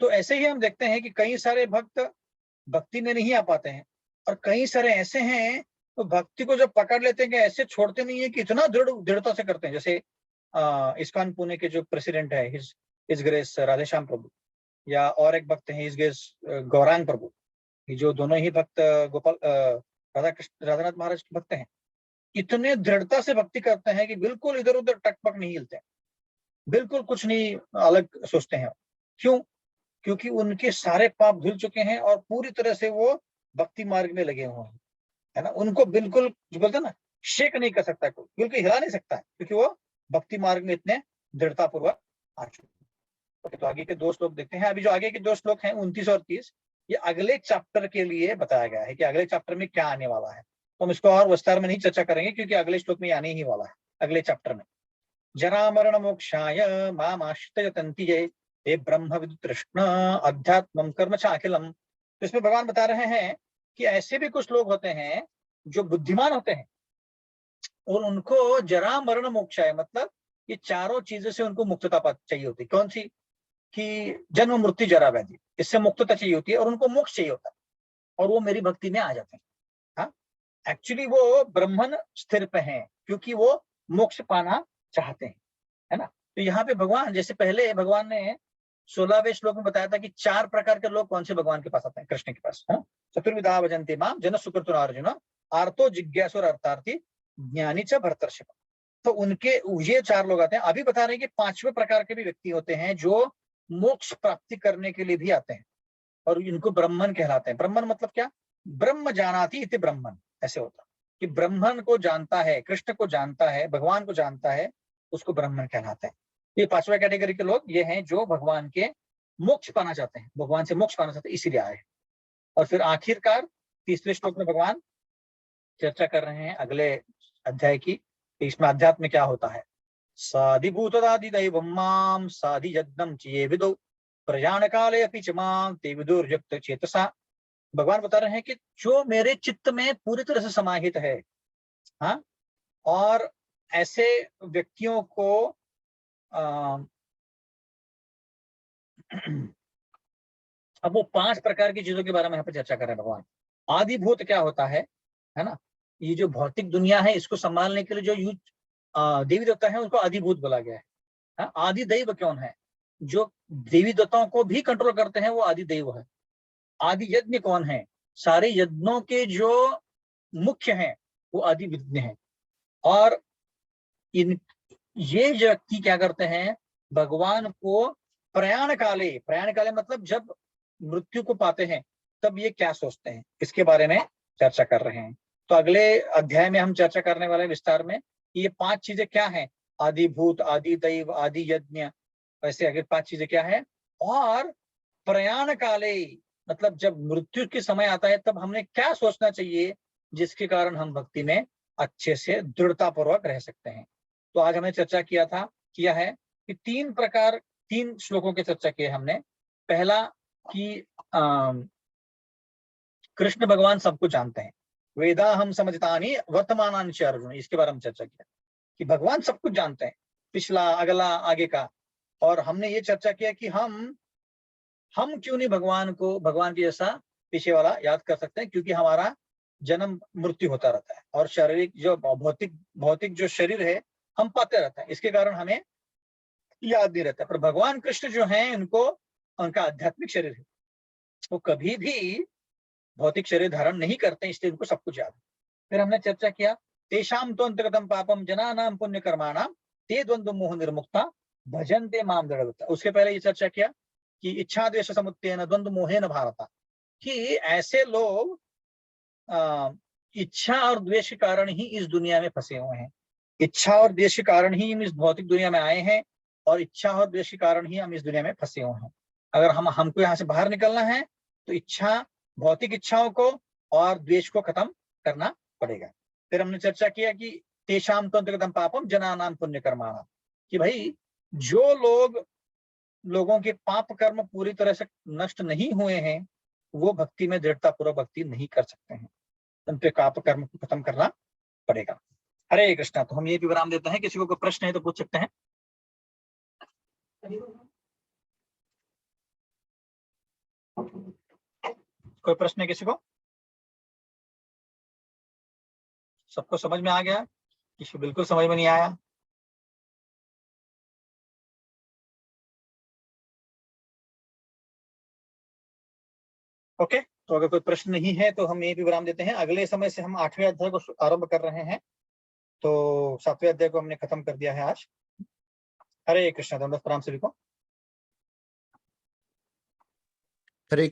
तो ऐसे ही हम देखते हैं कि कई सारे भक्त भक्ति में नहीं आ पाते हैं, और कई सारे ऐसे हैं तो भक्ति को जब पकड़ लेते हैं कि ऐसे छोड़ते नहीं है कि इतना दृढ़ता से करते हैं। जैसे इस्कॉन पुणे के जो प्रेसिडेंट है हिज ग्रेस राधेश्याम प्रभु, या और एक भक्त हैं हिज ग्रेस गौरांग प्रभु, ये जो दोनों ही भक्त गोपाल राधानाथ महाराज के भक्त हैं, इतने दृढ़ता से भक्ति करते हैं कि बिल्कुल इधर उधर टकपक नहीं हिलते, बिल्कुल कुछ नहीं अलग सोचते हैं। क्यों? क्योंकि उनके सारे पाप धुल चुके हैं और पूरी तरह से वो भक्ति मार्ग में लगे हुए हैं, है ना। उनको बिल्कुल जो बोलते हैं ना, शेक नहीं कर सकता कोई, बिल्कुल हिला नहीं सकता है, क्योंकि वो भक्ति मार्ग में इतने दृढ़ता पूर्वक आ चुके हैं। तो आगे के 2 श्लोक देखते हैं। अभी जो आगे के 2 श्लोक हैं 29 और 30, ये अगले चैप्टर के लिए बताया गया है कि अगले चैप्टर में क्या आने वाला है। तो हम इसको और विस्तार में नहीं चर्चा करेंगे, क्योंकि अगले श्लोक में आने ही वाला है अगले चैप्टर में। जरा मरण मोक्षाय माम आश्रितयन्ति ये हे ब्रह्म विदु तृष्णा अध्यात्मम कर्म च अखिलम। तो इसमें भगवान बता रहे हैं कि ऐसे भी कुछ लोग होते हैं जो बुद्धिमान होते हैं और उनको जरा मरण मोक्षाय, मतलब ये चारों चीजों से उनको मुक्तता चाहिए होती है। कौन सी? कि जन्म मृत्यु जरा व्याधि, इससे मुक्तता चाहिए होती है और उनको मोक्ष चाहिए होता है, और वो मेरी भक्ति में आ जाते हैं। हाँ, एक्चुअली वो ब्रह्मन स्थिर पे हैं क्योंकि वो मोक्ष पाना चाहते हैं, है ना। तो यहाँ पे भगवान, जैसे पहले भगवान ने 16वें श्लोक में बताया था कि 4 प्रकार के लोग कौन से भगवान के पास आते हैं, कृष्ण के पास, है ना। चतुर्विधा भजन्ते माम जन सुकृतो अर्जुन आर्तो जिज्ञासुर अर्थार्थी ज्ञानी च भरतर्षभ। तो उनके ये 4 लोग आते हैं। अभी बता रहे हैं कि 5वें प्रकार के भी व्यक्ति होते हैं जो मोक्ष प्राप्ति करने के लिए भी आते हैं, और इनको ब्राह्मण कहलाते हैं। ब्राह्मण मतलब क्या? ब्रह्म जानाति इति ब्राह्मण, ऐसे होता कि ब्राह्मण को जानता है, कृष्ण को जानता है, भगवान को जानता है, उसको ब्राह्मण कहलाते हैं। ये 5वें कैटेगरी के लोग ये हैं जो भगवान के मोक्ष पाना चाहते हैं, भगवान से मोक्ष पाना चाहते हैं, इसीलिए आए। और फिर आखिरकार 30वें श्लोक में भगवान चर्चा कर रहे हैं अगले अध्याय की, इसमें अध्यात्म क्या होता है। साधिभूतदादि दैवं मां साधि यज्ञं च ये विदो प्रयाण काले अपि च मां ते विदुर्युक्त चेतसा। भगवान बता रहे हैं कि जो मेरे चित्त में पूरी तरह से समाहित है, हाँ, और ऐसे व्यक्तियों को अब वो 5 प्रकार की चीजों के बारे में यहाँ पे चर्चा कर रहे हैं भगवान। आदिभूत क्या होता है ना, ये जो भौतिक दुनिया है इसको संभालने के लिए जो देवी देवता है उसको आदिभूत बोला गया है। हाँ, आदि दैव कौन है? जो देवी देवताओं को भी कंट्रोल करते हैं, वो आदि दैव है। आदि यज्ञ कौन है? सारे यज्ञों के जो मुख्य हैं वो आदि यज्ञ हैं। और इन ये व्यक्ति क्या करते हैं? भगवान को प्रयाण काले मतलब जब मृत्यु को पाते हैं तब ये क्या सोचते हैं, इसके बारे में चर्चा कर रहे हैं। तो अगले अध्याय में हम चर्चा करने वाले विस्तार में ये 5 चीजें क्या हैं, आदिभूत, आदि दैव, आदि यज्ञ, वैसे आगे 5 चीजें क्या है। और प्रयाण काले मतलब जब मृत्यु के समय आता है तब हमने क्या सोचना चाहिए जिसके कारण हम भक्ति में अच्छे से दृढ़ता पूर्वक रह सकते हैं। तो आज हमने चर्चा किया है कि 3 श्लोकों की चर्चा की है हमने। पहला कि कृष्ण भगवान सबको जानते हैं, वेदा हम समझतानी वर्तमानानि च अर्जुन, इसके बारे में चर्चा किया कि भगवान सब कुछ जानते हैं, पिछला, अगला, आगे का। और हमने ये चर्चा किया कि हम क्यों नहीं भगवान के जैसा पीछे वाला याद कर सकते हैं, क्योंकि हमारा जन्म मृत्यु होता रहता है और शारीरिक जो भौतिक जो शरीर है हम पाते रहते हैं, इसके कारण हमें याद नहीं रहता। पर भगवान कृष्ण जो हैं उनका आध्यात्मिक शरीर है, वो कभी भी भौतिक शरीर धारण नहीं करते, इसलिए उनको सब कुछ याद है। फिर हमने चर्चा किया तेषां तो अंतर्गतम पापम जनानां पुण्य कर्माणां ते द्वंद्व मोह निर्मुक्ता भजन्ते माम दृढ़व्रता। उसके पहले ये चर्चा किया कि इच्छा द्वेष समुत्थेन द्वंद्व मोहेन भारत, कि ऐसे लोग इच्छा और द्वेष के कारण ही इस दुनिया में फंसे हुए हैं। इच्छा और द्वेष के कारण ही हम इस भौतिक दुनिया में आए हैं और इच्छा और द्वेष के कारण ही हम इस दुनिया में फंसे हुए हैं। अगर हमको यहाँ से बाहर निकलना है तो भौतिक इच्छाओं को और द्वेष को खत्म करना पड़ेगा। फिर हमने चर्चा किया कि तेषां तो अंतर्गतम पापम जनानां पुण्य कर्माणां, कि भाई जो लोगों के पाप कर्म पूरी तरह से नष्ट नहीं हुए हैं वो भक्ति में दृढ़ता पूर्वक भक्ति नहीं कर सकते हैं, उनके पाप कर्म को खत्म करना पड़ेगा। हरे कृष्णा। तो हम ये भी विराम देते हैं, किसी को कोई प्रश्न है तो पूछ सकते हैं। कोई प्रश्न है किसी को? सबको समझ में आ गया? किसी को बिल्कुल समझ में नहीं आया? ओके, तो अगर कोई प्रश्न नहीं है तो हम ये भी विराम देते हैं। अगले समय से हम 8वें अध्याय को आरंभ कर रहे हैं। तो 7वें अध्याय को हमने खत्म कर दिया है आज। हरे कृष्णा। दंडवत प्रणाम सभी को।